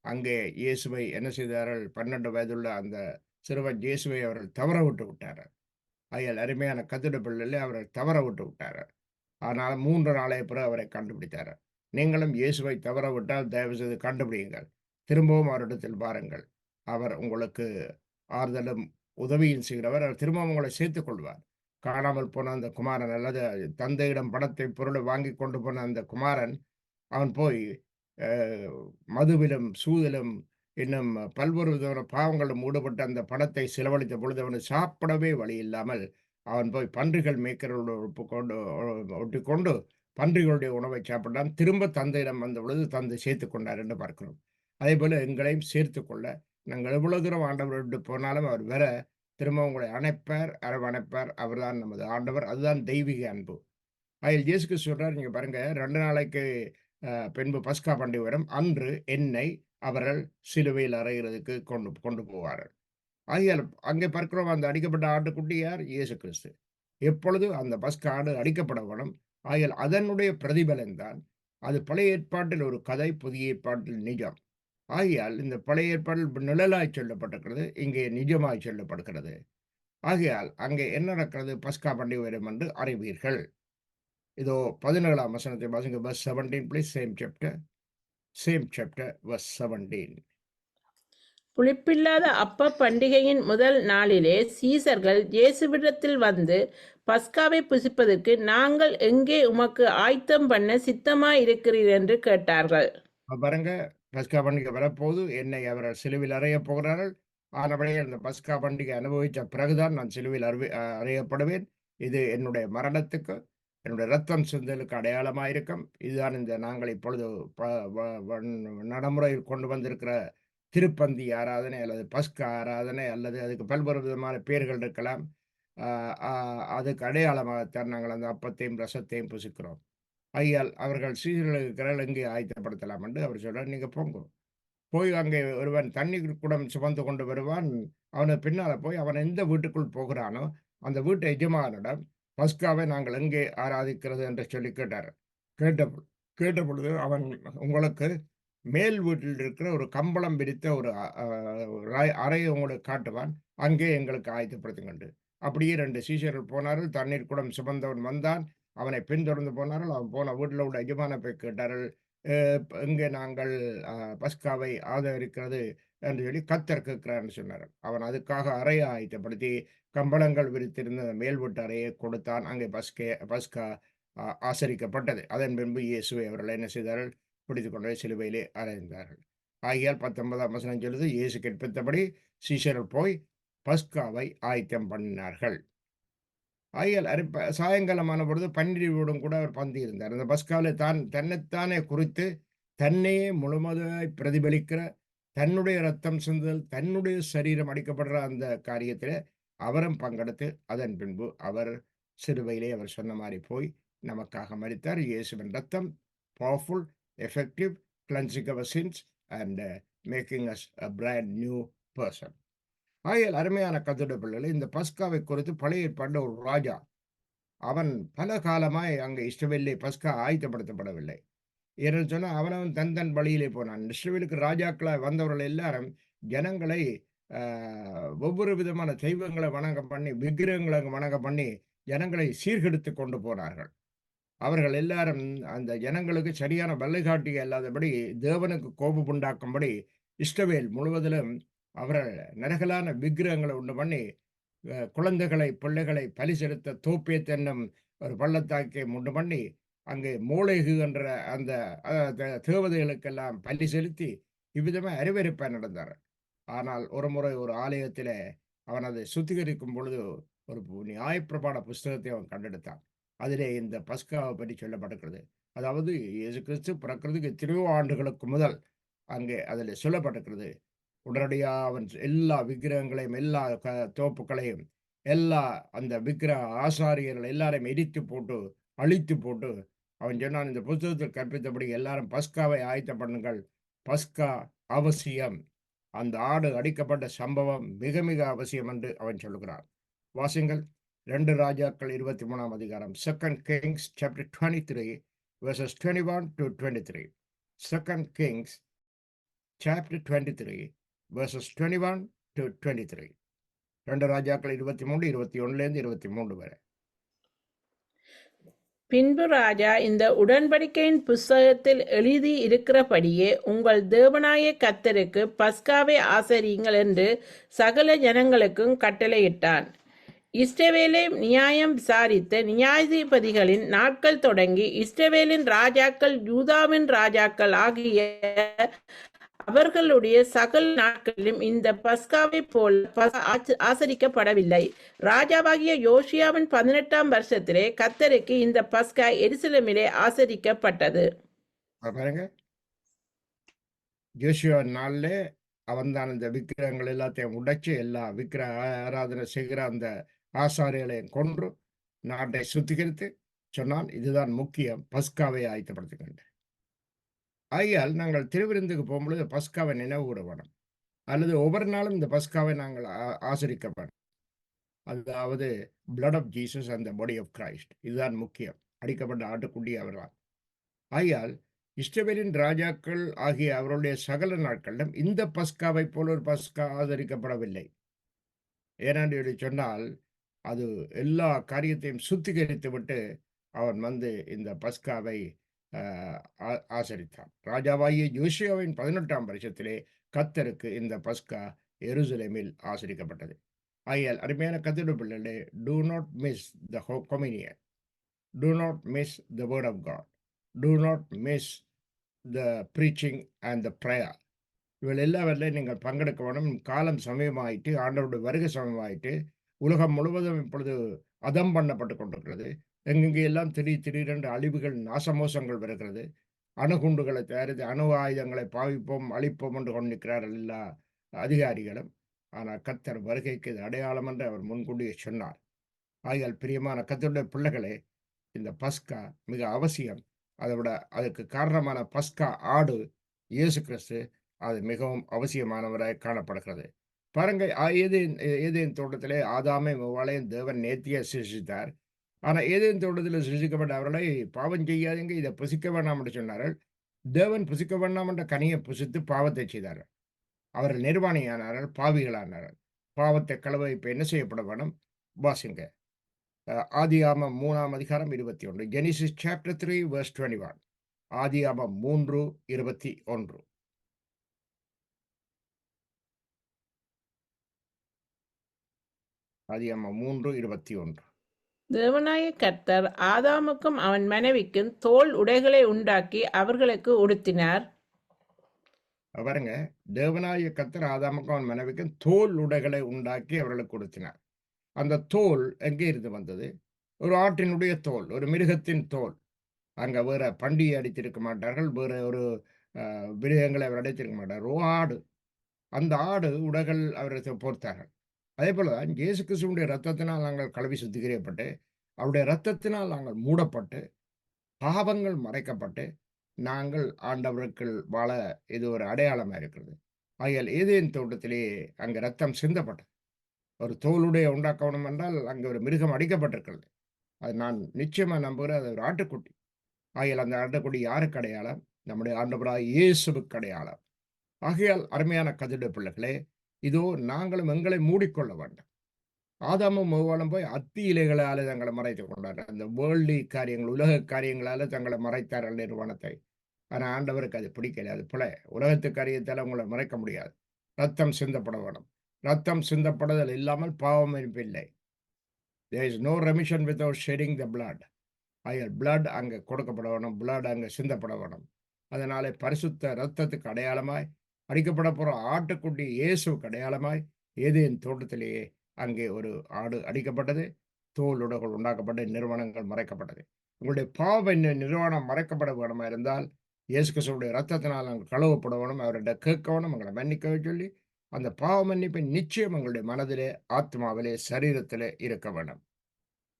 அங்கே இயேசுவை என்ன செய்தார்கள்? 12 வயதுள்ள அந்த சிறுவன் இயேசுவை அவர்கள் தவற விட்டு விட்டார்கள். ஆகையால் அருமையான கர்த்தருடைய பிள்ளைகளே, அவர்கள் தவற விட்டு விட்டார்கள். ஆனால் 3 நாளைய பிறகு அவரை கண்டுபிடித்தார்கள். நீங்களும் இயேசுவை தவற விட்டால் தயவு செய்து கண்டுபிடியுங்கள், திரும்பவும் அவரிடத்தில் பாருங்கள். அவர் உங்களுக்கு ஆறுதலும் உதவியும் செய்கிறவர். அவர் திரும்பவும் உங்களை சேர்த்துக் கொள்வார். காணாமல் போன அந்த குமாரன், அல்லது தந்தையிடம் பணத்தை பொருளை வாங்கி கொண்டு போன அந்த குமாரன், அவன் போய் மதுவிலும் சூதிலும் இன்னும் பல்வேறு விதமான பாவங்களும் ஈடுபட்டு அந்த பணத்தை செலவழித்த பொழுது அவனை சாப்பிடவே வழி இல்லாமல் அவன் போய் பன்றிகள் மேய்க்கிறவர்களோடு ஒட்டி கொண்டு பன்றிகளுடைய உணவை சாப்பிட்டான். திரும்ப தந்தையிடம் வந்த பொழுது தந்தை சேர்த்து கொண்டார் என்று பார்க்கிறோம். அதே போல எங்களையும் சேர்த்து கொள்ள நாங்கள் எவ்வளவு தூரம் ஆண்டவர் விட்டு போனாலும் அவர் வேற திரும்ப உங்களை அணைப்பார், அரவணைப்பார். அவர்தான் நமது ஆண்டவர். அதுதான் தெய்வீக அன்பு. அதில் இயேசு சொல்றார், நீங்க பாருங்க, 2 நாளைக்கு பின்பு பஸ்கா பண்டிகை வரும். அன்று என்னை அவர்கள் சிலுவையில் அறைகிறதுக்கு கொண்டு கொண்டு போவார்கள். ஆகையால் அங்கே பார்க்கிறோம், அந்த அடிக்கப்பட்ட ஆட்டுக்குட்டி யார்? இயேசு கிறிஸ்து. எப்பொழுது அந்த பஸ்கா ஆடு அடிக்கப்பட வேணும். ஆகையால் அதனுடைய பிரதிபலன் தான் அது. பழைய ஏற்பாட்டில் ஒரு கதை, புதிய ஏற்பாட்டில் நிஜம். ஆகையால் இந்த பழைய ஏற்பாட்டில் நிழலாய் சொல்லப்பட்டிருக்கிறது, இங்கே நிஜமாய் சொல்லப்படுகிறது. ஆகையால் அங்கே என்ன நடக்கிறது? பஸ்கா பண்டிகை வரும் என்று அறிவீர்கள். இதோ 17ஆம் வசனத்தை வாசிங்க. verse 17 please. Same chapter verse 17. புளிப்பில்லாத அப்ப பண்டிகையின் முதல் நாளிலே சீசர்கள் இயேசுவிடத்தில் வந்து, பஸ்காவை புசிப்பதற்கு நாங்கள் எங்கே உமக்கு ஆயத்தம் பண்ண சித்தமாய் இருக்கிறீர் என்று கேட்டார்கள். பாருங்க, பஸ்கா பண்டிகை வரப்போது, என்னை அவர்கள் சிலுவையில் அறைய போகிறார்கள். ஆனபடியே அந்த பஸ்கா பண்டிகை அனுபவித்த பிறகுதான் நான் சிலுவையில் அறையப்படுவேன். இது என்னுடைய மரணத்துக்கு, என்னுடைய ரத்தம் சிந்தலுக்கு அடையாளமாயிருக்கும். இதுதான் இந்த நாங்கள் இப்பொழுது நடைமுறையில் கொண்டு வந்திருக்கிற திருப்பந்தி ஆராதனை அல்லது பஸ்கா ஆராதனை, அல்லது அதுக்கு பல்வேறு விதமான பெயர்கள் இருக்கலாம். அதுக்கு அடையாளமாகத்தான் நாங்கள் அந்த அப்பத்தையும் ரசத்தையும் புசிக்கிறோம். ஐயால் அவர்கள் சீசர்களுக்கு எங்கே ஆயத்தப்படுத்தலாம் என்று அவர் சொல்றார். நீங்க போங்க, போய் அங்கே ஒருவன் தண்ணீர் குடம் சுமந்து கொண்டு வருவான். அவனை பின்னால போய் அவன் எந்த வீட்டுக்குள் போகிறானோ அந்த வீட்டு எஜமானிடம் பஸ்காவை நாங்கள் எங்கே ஆராதிக்கிறது என்று சொல்லி கேட்டார். கேட்ட பொழுது அவன் உங்களுக்கு மேல் வீட்டில் இருக்கிற ஒரு கம்பளம் விரித்த ஒரு அறையை உங்களுக்கு காட்டுவான். அங்கே எங்களுக்கு ஆயத்தப்படுத்துங்கண்டு. அப்படியே 2 சீஷர்கள் போனார்கள். தண்ணீர் குடம் சுமந்தவன் வந்தான். அவனை பின்தொடர்ந்து போனார்கள். அவன் போன வீட்டில் உள்ள எஜமான போய் கேட்டார்கள், எங்கே நாங்கள் பஸ்காவை ஆதரிக்கிறது என்று சொல்லி கர்த்தர் கேட்கிறான்னு சொன்னார்கள். அவன் அதுக்காக அறையை ஆயத்தப்படுத்தி கம்பளங்கள் விரித்திருந்த மேல் வீட்டு அறையை கொடுத்தான். அங்கே பஸ்கா ஆசரிக்கப்பட்டது. அதன் பின்பு இயேசுவை அவர்கள் என்ன செய்தார்கள்? பிடித்துக் கொண்டு சிலுவையிலே அறைந்தார்கள். ஆகியால் 19ஆம் வசனம் சொல்லுது, இயேசு கற்பித்தபடி சீஷர்கள் போய் பஸ்காவை ஆயத்தம் பண்ணினார்கள். ஆகியால் சாயங்காலமான பொழுது பன்னிருவரோடும் கூட அவர் பந்தி இருந்தார். அந்த பஸ்காவில் தன்னைத்தானே குறித்து தன்னையே முழுவதுமாய் பிரதிபலிக்கிற, தன்னுடைய ரத்தம் சிந்துதல், தன்னுடைய சரீரம் அடிக்கப்படுற அந்த காரியத்தில் அவரும் பங்கெடுத்து அதன் பின்பு அவர் சிலுவையிலே அவர் சொன்ன மாதிரி போய் நமக்காக மரித்தார். இயேசுவின் ரத்தம் powerful, effective, cleansing our sins and making us a brand new person. ஆகையால் அருமையான கர்த்தருடைய பிள்ளைகளே, இந்த பஸ்காவை குறித்து பழைய ஏற்பாட்டில் ஒரு ராஜா, அவன் பல காலமாய் அங்கே இஸ்ரவேலிலே பஸ்கா ஆயத்தப்படுத்தப்படவில்லை. ஏன்னு சொன்னால் அவனவன் தன் வழியிலே போனான். இஸ்ரவேலுக்கு ராஜாக்களாய் வந்தவர்கள் எல்லாரும் ஜனங்களை ஒவ்வொரு விதமான தெய்வங்களை வணங்க பண்ணி, விக்கிரகங்களை வணங்க பண்ணி ஜனங்களை சீர்கெடுத்து கொண்டு போனார்கள். அவர்கள் எல்லாரும் அந்த ஜனங்களுக்கு சரியான வழிகாட்டி அல்லாதபடி தேவனுக்கு கோபம் உண்டாக்கும்படி இஸ்ரவேல் முழுவதிலும் அவர்கள் நரகலான விக்கிரகங்களை உண்டு பண்ணி குழந்தைகளை, பிள்ளைகளை பலி செலுத்த தோப்பேத் என்னும் ஒரு பள்ளத்தாக்கை உண்டு பண்ணி அங்கே மூளைகு என்ற அந்த தேவதைகளுக்கெல்லாம் பலி செலுத்தி இவ்விதமாக அருவருப்பாக நடந்தார். ஆனால் ஒரு முறை ஒரு ஆலயத்தில் அவன் அதை சுத்திகரிக்கும் பொழுது ஒரு நியாயப்பிரமாண புஸ்தகத்தை அவன் கண்டெடுத்தான். அதிலே இந்த பஸ்காவை பற்றி சொல்லப்பட்டிருக்கிறது. அதாவது இயேசு கிறிஸ்து பிறக்கிறதுக்கு எத்தனையோ ஆண்டுகளுக்கு முதல் அங்கே அதில் சொல்லப்பட்டிருக்கிறது. உடனடியாக அவன் எல்லா விக்கிரகங்களையும், எல்லா தோப்புக்களையும், எல்லா அந்த விக்கிரக ஆசாரியர்கள் எல்லாரையும் எரித்து போட்டு, அழித்து போட்டு அவன் சொன்னான், இந்த புத்தகத்தில் கற்பித்தபடி எல்லாரும் பஸ்காவை ஆயத்தம் பண்ணுங்கள். பஸ்கா அவசியம். அந்த ஆடு அடிக்கப்பட்ட சம்பவம் மிக மிக அவசியம் என்று அவன் சொல்லுகிறான். வாசிங்கள் 2 ராஜாக்கள் 23ஆம் அதிகாரம். 2 Kings chapter 23 verses 21 to 23. 2 Kings chapter 23 verses 21 to 23. 2 ராஜாக்கள் 23, 21 23 வரை. பின்பு ராஜா, இந்த உடன்படிக்கையின் புஸ்தகத்தில் எழுதி இருக்கிறபடியே உங்கள் தேவனாய கர்த்தருக்கு பஸ்காவை ஆசரியுங்கள் என்று சகல ஜனங்களுக்கும் கட்டளையிட்டான். இஸ்ரவேலை நியாயம் விசாரித்த நியாயாதிபதிகளின் நாட்கள் தொடங்கி இஸ்ரவேலின் ராஜாக்கள், யூதாவின் ராஜாக்கள் ஆகிய அவர்களுடைய சகல நாட்களிலும் இந்த பஸ்காவை போல ஆசரிக்கப்படவில்லை. ராஜாவாகிய யோசியாவின் 18ஆம் வருஷத்திலே கர்த்தருக்கு இந்த பஸ்கா எருசலேமிலே ஆசரிக்கப்பட்டது. பாருங்க, யோசியா நாள்ல அவன் தான் இந்த விக்கிரகங்கள் எல்லாத்தையும் உடைச்சு எல்லா விக்கிரக ஆராதனை செய்கிற அந்த ஆசாரியர்களையும் கொன்று நாட்டை சுத்திகரித்து சொன்னான், இதுதான் முக்கியம், பஸ்காவை ஆயத்தப்படுத்துகின்ற. ஆகையால் நாங்கள் திருவிருந்துக்கு போகும்பொழுது பஸ்காவை நினைவு கூற வேணும், அல்லது ஒவ்வொரு நாளும் இந்த பஸ்காவை நாங்கள் ஆசரிக்க வேணும். அதாவது blood of Jesus and the body of Christ, இதுதான் முக்கியம். அடிக்கப்பட்ட ஆட்டுக்குட்டி அவர்தான். ஆகையால் இஸ்ரவேலின் ராஜாக்கள் ஆகிய அவருடைய சகல நாட்களிலும் இந்த பஸ்காவை போல ஒரு பஸ்கா ஆதரிக்கப்படவில்லை. ஏனென்று சொன்னால் அது எல்லா காரியத்தையும் சுத்திகரித்து விட்டு அவன் வந்து இந்த பஸ்காவை ஆசரித்தான். ராஜாவாகிய யோசியாவின் 18ஆம் வருஷத்திலே கர்த்தருக்கு இந்த பஸ்கா எருசலேமில் ஆசரிக்கப்பட்டது. ஆகையால் அருமையான கர்த்தருடைய பிள்ளைகளே, do not miss the communion, do not miss the word of God, do not miss the preaching and the prayer. இவள் எல்லாவற்றிலையும் நீங்கள் பங்கெடுக்க வேணும். காலம் சமயமாயிட்டு, ஆண்டவருடைய வருகை சமயமாயிட்டு, உலகம் முழுவதும் இப்பொழுது அதம் பண்ணப்பட்டு கொண்டிருக்கிறது. எங்கெங்கே எல்லாம் திடீரென்று அழிவுகள், நாசமோசங்கள் வருகிறது. அணுகுண்டுகளை தயாரித்து அணு ஆயுதங்களை பாவிப்போம், அழிப்போம் என்று கொண்டிருக்கிறார்கள் எல்லா அதிகாரிகளும். ஆனால் கர்த்தர் வருகைக்கு இது அடையாளம் என்று அவர் முன்கூட்டியே சொன்னார். ஆகையால் பிரியமான கர்த்தருடைய பிள்ளைகளே, இந்த பஸ்கா மிக அவசியம். அதை விட அதுக்கு காரணமான பஸ்கா ஆடு இயேசு கிறிஸ்து, அது மிகவும் அவசியமானவராய் காணப்படுகிறது. பாருங்க, ஏதேன் தோட்டத்திலே ஆதாமை மவ்வாளையும் தேவன் நேர்த்தியாக சிருஷித்தார். ஆனால் ஏதேன் தோட்டத்தில் சிருஷிக்கப்பட்ட அவர்களை பாவம் செய்யாதீங்க, இதை புசிக்க வேண்டாம் என்று சொன்னார்கள். தேவன் புசிக்க வேண்டாம் என்ற கனியை புசித்து பாவத்தை செய்தார்கள். அவர்கள் நிர்வாணியானார்கள், பாவிகளானார்கள். பாவத்தை கழுவ இப்ப என்ன செய்யப்பட வேணும்? வாசிங்க. ஆதியாகமம் 3ஆம் அதிகாரம் 21. Genesis chapter 3 verse 21. ஆதியாகமம் 3:21. ஆதியாகமம் 3:21. தேவனாய கர்த்தர் ஆதாமுக்கும் அவன் மனைவிக்கும் தோல் உடைகளை உண்டாக்கி அவர்களுக்கு உடுத்தினார். பாருங்க, தேவனாய கர்த்தர் ஆதாமுக்கும் அவன் மனைவிக்கும் தோல் உடைகளை உண்டாக்கி அவர்களுக்கு உடுத்தினார். அந்த தோல் எங்கே இருந்து வந்தது? ஒரு ஆட்டினுடைய தோல், ஒரு மிருகத்தின் தோல். அங்க வேற பண்டிகை அடித்திருக்க மாட்டார்கள், வேற ஒரு மிருகங்களை அவர் அடித்திருக்க மாட்டார். ஆடு, அந்த ஆடு உடைகள் அவர்கள் போர்த்தார்கள். அதே போலதான் இயேசு கிறிஸ்துவினுடைய ரத்தத்தினால் நாங்கள் கழுவி சுத்திகரிக்கப்பட்டு, அவருடைய ரத்தத்தினால் நாங்கள் மூடப்பட்டு, பாவங்கள் மறைக்கப்பட்டு, நாங்கள் ஆண்டவருக்குள் வாழ இது ஒரு அடையாளமா இருக்கிறது. ஆகையால் ஏதேன் தோட்டத்திலே அங்க ரத்தம் சிந்தப்பட்டது. ஒரு தோலுடைய உண்டாக்க வேணும் என்றால் அங்கே ஒரு மிருகம் அடிக்கப்பட்டிருக்கிறது. அது நான் நிச்சயமா நம்புகிறேன், அது ஒரு ஆட்டுக்குட்டி. ஆகையால் அந்த ஆட்டுக்குட்டி யாருக்கு அடையாளம்? நம்முடைய ஆண்டவராய் இயேசுவுக்கு அடையாளம். ஆகையால் அருமையான கர்த்தருடைய பிள்ளைகளே, இதோ நாங்களும் எங்களை மூடிக்கொள்ள வேண்டும். ஆதாமும் மவ்வாளும் போய் அத்தி இலைகளால் தங்களை மறைத்துக் கொண்டார்கள். அந்த வேர்ல்டி காரியங்கள், உலக காரியங்களால தங்களை மறைத்தார்கள் நிர்வாணத்தை. ஆனால் ஆண்டவருக்கு அது பிடிக்கல. அது போல உலகத்து காரியத்தால் உங்களை மறைக்க முடியாது. ரத்தம் சிந்தப்பட வேணும். ரத்தம் சிந்தப்படுதல் இல்லாமல் பாவம் இல்லை. There is no remission without shedding the blood. ஆகையால் blood அங்கே கொடுக்கப்பட வேணும், blood அங்கே சிந்தப்பட வேணும். அதனாலே பரிசுத்த ரத்தத்துக்கு அடையாளமாய், அடிக்கப்பட போகிற ஆட்டுக்குட்டி இயேசுக்கு அடையாளமாய், ஏதேன் தோட்டத்திலேயே அங்கே ஒரு ஆடு அடிக்கப்பட்டது, தோல் உடைகள் உண்டாக்கப்பட்டு நிர்வாணங்கள் மறைக்கப்பட்டது. உங்களுடைய பாவ நிர்வாணம் மறைக்கப்பட வேணுமா இருந்தால் இயேசு கிறிஸ்துவுடைய ரத்தத்தினால் நாங்கள் கழுவப்பட வேணும், அவர்கிட்ட கேட்க வேணும், எங்களை மன்னிக்க சொல்லி. அந்த பாவ மன்னிப்பை நிச்சயம் எங்களுடைய மனதிலே, ஆத்மாவிலே, சரீரத்திலே இருக்க வேண்டும்.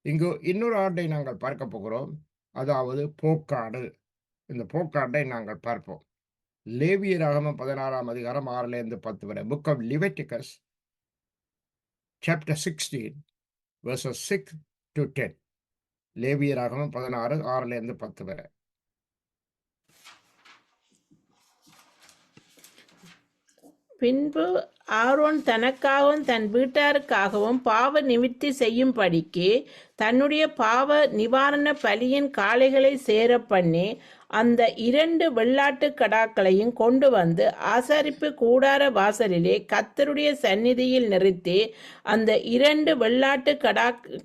இங்கு இன்னொரு ஆட்டை நாங்கள் பார்க்க போகிறோம், அதாவது போக்காடு. இந்த போக்காட்டை நாங்கள் பார்ப்போம். லேவியராகமம் 16ஆம் அதிகாரம் 6-10 வரை. Book of Leviticus chapter 16 verses 6 to 10. லேவியராகமம் 16 6-10 வரை. பின்பு ஆரோன் தனக்காகவும் தன் வீட்டாருக்காகவும் பாவ நிவிர்த்தி செய்யும்படிக்கு தன்னுடைய பாவ நிவாரண பலியின் காளைகளை சேர பண்ணி அந்த 2 வெள்ளாட்டு கடாக்களையும் கொண்டு வந்து ஆசாரிப்பு கூடார வாசலிலே கர்த்தருடைய சந்நிதியில் நிறுத்தி அந்த 2 வெள்ளாட்டு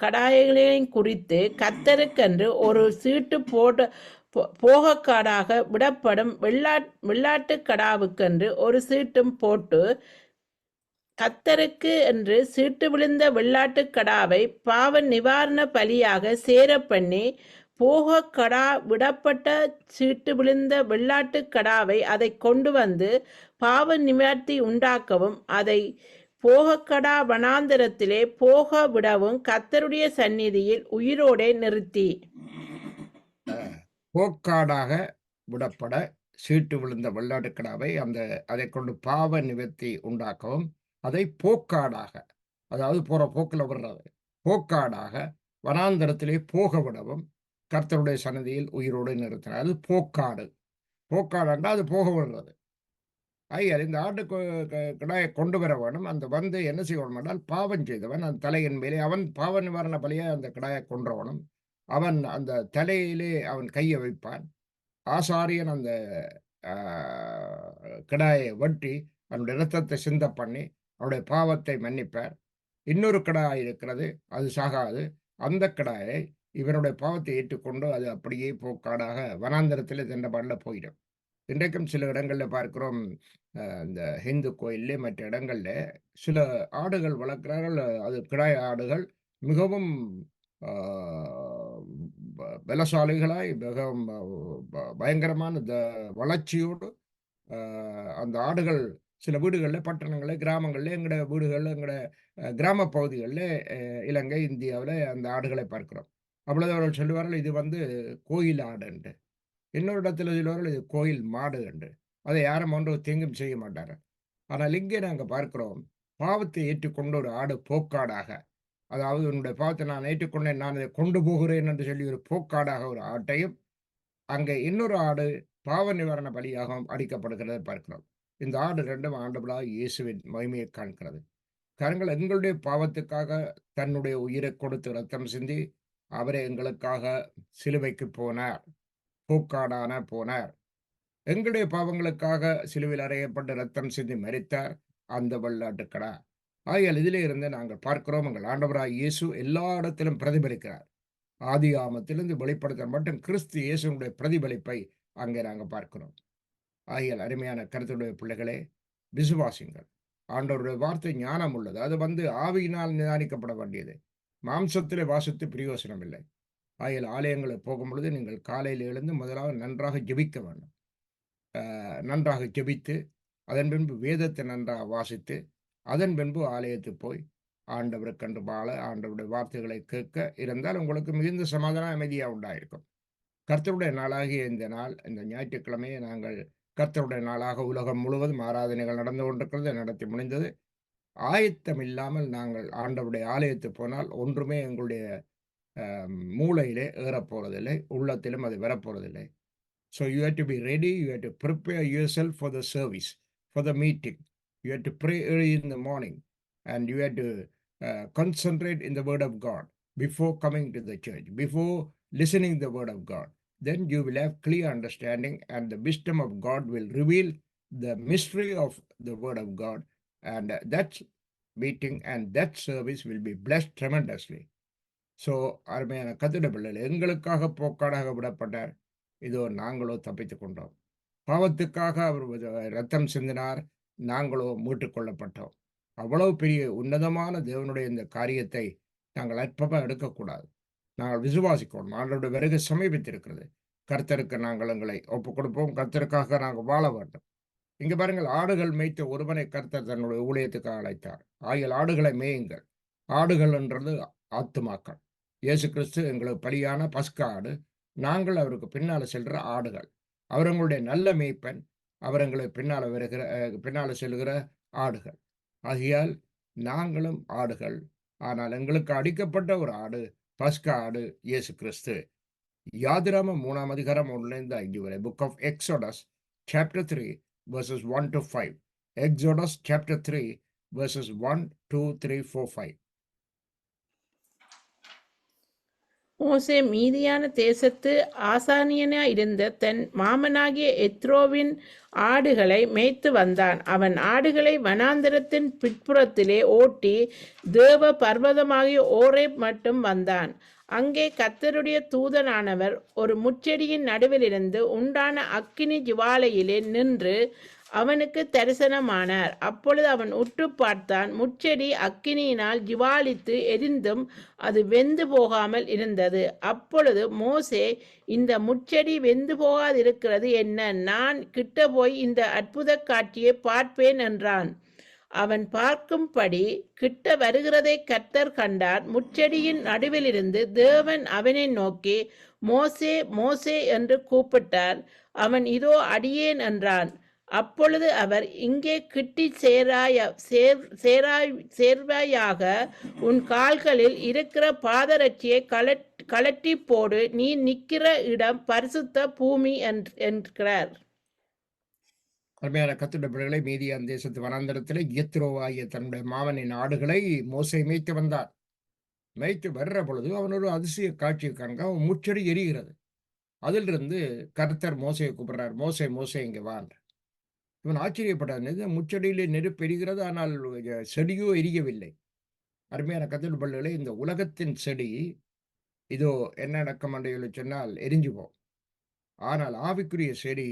கடாய்களையும் குறித்து கர்த்தருக்கென்று ஒரு சீட்டு போகக்காடாக விடப்படும் வெள்ளாட்டு கடாவுக்கென்று ஒரு சீட்டும் போட்டு, கர்த்தருக்கு என்று சீட்டு விழுந்த வெள்ளாட்டு கடாவை பாவ நிவாரண பலியாக சேர பண்ணி, போகக்கடா விடப்பட்ட சீட்டு விழுந்த வெள்ளாட்டு கடாவை அதை கொண்டு வந்து பாவ நிவர்த்தி உண்டாக்கவும் அதை போகக்கடா வனாந்தரத்திலே போக விடவும் கர்த்தருடைய சந்நிதியில் உயிரோடே நிறுத்தி. போக்காடாக விடப்பட சீட்டு விழுந்த வெள்ளாட்டுக்கடாவை அதை கொண்டு பாவ நிவர்த்தி உண்டாக்கவும், அதை போக்காடாக, அதாவது போற போக்கில் விடுறது, போக்காடாக வனாந்தரத்திலே போக விடவும் கர்த்தருடைய சன்னதியில் உயிரோடு நிறுத்தினார். அது போக்காடு. போக்காடுன்னா அது போக விடுறது. இந்த ஆட்டு கிடாயை கொண்டு வர வேணும். அந்த வந்து என்ன செய்யணும் என்றால், பாவம் செய்தவன் அந்த தலையின் மேலே அவன் பாவ நிவாரண பலியை அந்த கிடாயை கொன்றவனும், அவன் அந்த தலையிலே அவன் கையை வைப்பான். ஆசாரியன் அந்த கிடாயை வெட்டி அவனுடைய இரத்தத்தை சிந்த பண்ணி அவனுடைய பாவத்தை மன்னிப்பார். இன்னொரு கிடாய் இருக்கிறது, அது சாகாது. அந்த கிடாயை இவனுடைய பாவத்தை ஏற்றுக்கொண்டு அது அப்படியே போக்காடாக வனாந்தரத்தில் தண்டபாடில் போயிடும். இன்றைக்கும் சில இடங்களில் பார்க்கிறோம், இந்த ஹிந்து கோயிலே மற்ற இடங்கள்ல சில ஆடுகள் வளர்க்கிறார்கள். அது கிடாய் ஆடுகள் மிகவும் பலசாலிகளாய் மிகவும் பயங்கரமான வளர்ச்சியோடு அந்த ஆடுகள் சில வீடுகளில், பட்டணங்களில், கிராமங்களில், எங்களோட வீடுகளில், எங்களோட கிராம பகுதிகளில், இலங்கை, இந்தியாவில் அந்த ஆடுகளை பார்க்கிறோம். அப்பொழுது அவர்கள் சொல்லுவார்கள், இது வந்து கோயில் ஆடு என்று. இன்னொரு இடத்துல சொல்லுவார்கள், இது கோயில் மாடு என்று. அதை யாரும் ஒன்று தீங்கும் செய்ய மாட்டார்கள். ஆனால் இங்கே நாங்கள் பார்க்கிறோம், பாவத்தை ஏற்றுக்கொண்டு ஒரு ஆடு போக்காடாக, அதாவது உன்னுடைய பாவத்தை நான் ஏற்றுக்கொண்டேன், நான் இதை கொண்டு போகிறேன் என்று சொல்லி ஒரு போக்காடாக ஒரு ஆட்டையும், அங்கே இன்னொரு ஆடு பாவ நிவாரண பலியாகவும் அடிக்கப்படுகிறதை பார்க்கிறோம். இந்த ஆடு ரெண்டும் ஆண்டவராகிய இயேசுவின் மகிமையை காண்கிறது. கரங்கள் எங்களுடைய பாவத்துக்காக தன்னுடைய உயிரை கொடுத்து ரத்தம் சிந்தி அவரை எங்களுக்காக சிலுவைக்கு போனார், போக்காடான போனார். எங்களுடைய பாவங்களுக்காக சிலுவையில் அறையப்பட்டு ரத்தம் சிந்தி மரித்தார் அந்த வெள்ளாட்டுக்கடா. ஆகையால் இதிலே இருந்து நாங்கள் பார்க்கிறோம், எங்கள் ஆண்டவராகிய இயேசு எல்லா இடத்திலும் பிரதிபலிக்கிறார். ஆதி ஆமத்திலிருந்து வெளிப்படுத்த மட்டும் கிறிஸ்து இயேசுடைய பிரதிபலிப்பை அங்கே நாங்கள் பார்க்கிறோம். ஆகையால் அருமையான கருத்துடைய பிள்ளைகளே, விசுவாசிங்கள். ஆண்டவருடைய வார்த்தை ஞானம் உள்ளது. அது வந்து ஆவியினால் நிதானிக்கப்பட வேண்டியது. மாம்சத்திலே வாசித்து பிரயோசனம் இல்லை. ஆகையால் ஆலயங்களுக்கு போகும் பொழுது நீங்கள் காலையில் எழுந்து முதலாவது நன்றாக ஜெபிக்க வேண்டும். நன்றாக ஜெபித்து அதன் பின்பு வேதத்தை நன்றாக வாசித்து அதன் பின்பு ஆலயத்துக்கு போய் ஆண்டவருக்கென்று வாழ, ஆண்டவருடைய வார்த்தைகளை கேட்க இருந்தால் உங்களுக்கு மிகுந்த சமாதான அமைதியாக உண்டாயிருக்கும். கர்த்தருடைய நாளாகிய இந்த நாள், இந்த ஞாயிற்றுக்கிழமையை நாங்கள் கர்த்தருடைய நாளாக உலகம் முழுவதும் ஆராதனைகள் நடந்து கொண்டிருக்கிறது, நடத்தி முடிந்தது. ஆயத்தம் இல்லாமல் நாங்கள் ஆண்டவருடைய ஆலயத்துக்கு போனால் ஒன்றுமே எங்களுடைய மூளையிலே ஏறப்போறதில்லை, உள்ளத்திலும் அது வரப்போறதில்லை. So you have to be ready, you have to prepare yourself for the service, for the meeting. You have to pray early in the morning and you have to concentrate in the word of God before coming to the church, before listening the word of God. Then you will have clear understanding and the wisdom of God will reveal the mystery of the word of God, and that meeting and that service will be blessed tremendously. So அருமையான கர்த்தருடைய பிள்ளைகளே, எங்களுக்காக போக்காடாக விடப்பட்டார். இதோ நாங்களோ தப்பித்துக் கொண்டோம். பாவத்துக்காக அவர் ரத்தம் சிந்தினார், நாங்களோ மீட்டுக் கொள்ளப்பட்டோம். அவ்வளவு பெரிய உன்னதமான தேவனுடைய இந்த காரியத்தை நாங்கள் அற்பமாக எடுக்கக்கூடாது. நாங்கள் விசுவாசிக்கணும். ஆண்டவருடைய வருகை சமீபித்திருக்கிறது. கர்த்தருக்கு நாங்கள் எங்களை ஒப்புக் கொடுப்போம். கர்த்தருக்காக நாங்கள் வாழ வேண்டும். இங்க பாருங்கள், ஆடுகள் மேய்த்த ஒருவனை கர்த்தர் தன்னுடைய ஊழியத்துக்காக அழைத்தார். ஆகிய ஆடுகளை மேயுங்கள். ஆடுகள் என்றது ஆத்துமாக்கள். இயேசு கிறிஸ்து எங்களுக்கு பலியான பஸ்கா ஆடு. நாங்கள் அவருக்கு பின்னால செல்கிற ஆடுகள். அவர் எங்களுடைய நல்ல மேய்ப்பன். அவர் எங்களுக்கு பின்னால செல்கிற ஆடுகள். ஆகையால் நாங்களும் ஆடுகள். ஆனால் எங்களுக்கு அடிக்கப்பட்ட ஒரு ஆடு, பஸ்கா ஆடு இயேசு கிறிஸ்து. யாதிராமம் 3ஆம் அதிகாரம் 1-5 வரை. Book of Exodus chapter 3 verses 1 to 5. Exodus chapter 3 verses 1, 2, 3, 4, 5. மோசே மீதியான தேசத்து ஆசாரியனாய் இருந்த தன் மாமனாகிய எத்ரோவின் ஆடுகளை மேய்த்து வந்தான். அவன் ஆடுகளை வனாந்தரத்தின் பிற்புறத்திலே ஓட்டி தேவ பர்வதமாகிய ஓரேப் மட்டும் வந்தான். அங்கே கர்த்தருடைய தூதனானவர் ஒரு முச்செடியின் நடுவிலிருந்து உண்டான அக்கினி ஜுவாலையிலே நின்று அவனுக்கு தரிசனமானார். அப்பொழுது அவன் உற்று பார்த்தான். முச்செடி அக்கினியினால் ஜுவாலித்து எரிந்தும் அது வெந்து போகாமல் இருந்தது. அப்பொழுது மோசே, இந்த முச்செடி வெந்து போகாதிருக்கிறது என்ன? நான் கிட்ட போய் இந்த அற்புத காட்சியை பார்ப்பேன் என்றான். அவன் பார்க்கும்படி கிட்ட வருகிறதை கர்த்தர் கண்டார். முச்செடியின் நடுவிலிருந்து தேவன் அவனை நோக்கி, மோசே, மோசே என்று கூப்பிட்டார். அவன், இதோ அடியேன் என்றான். அப்பொழுது அவர், இங்கே கிட்டி சேர்வாயாக உன் கால்களில் இருக்கிற பாதரட்சியை கழட்டி போடு, நீ நிற்கிற இடம் பரிசுத்த பூமி என்கிறார். அருமையான கர்த்தருடைய பிள்ளைகளை, மீதியான் தேசத்து வனாந்தரத்திலே யெத்ரோவாகிய தன்னுடைய மாமனின் ஆடுகளை மோசே மேய்த்து வந்தான். மேய்த்து வர்ற பொழுது அவன் ஒரு அதிசய காட்சியை காண்க. அவன் முச்செடி எரிகிறது. அதிலிருந்து கர்த்தர் மோசையை கூப்பிடுறார், மோசே, மோசே இங்கே வான். இவன் ஆச்சரியப்பட்டான், முச்செடியிலே நெருப்பு எரிகிறது, ஆனால் செடியோ எரியவில்லை. அருமையான கர்த்தருடைய பிள்ளைகளே, இந்த உலகத்தின் செடி இதோ என்ன நடக்கும் என்று சொன்னால் எரிஞ்சு போகும். ஆனால் ஆவிக்குரிய செடி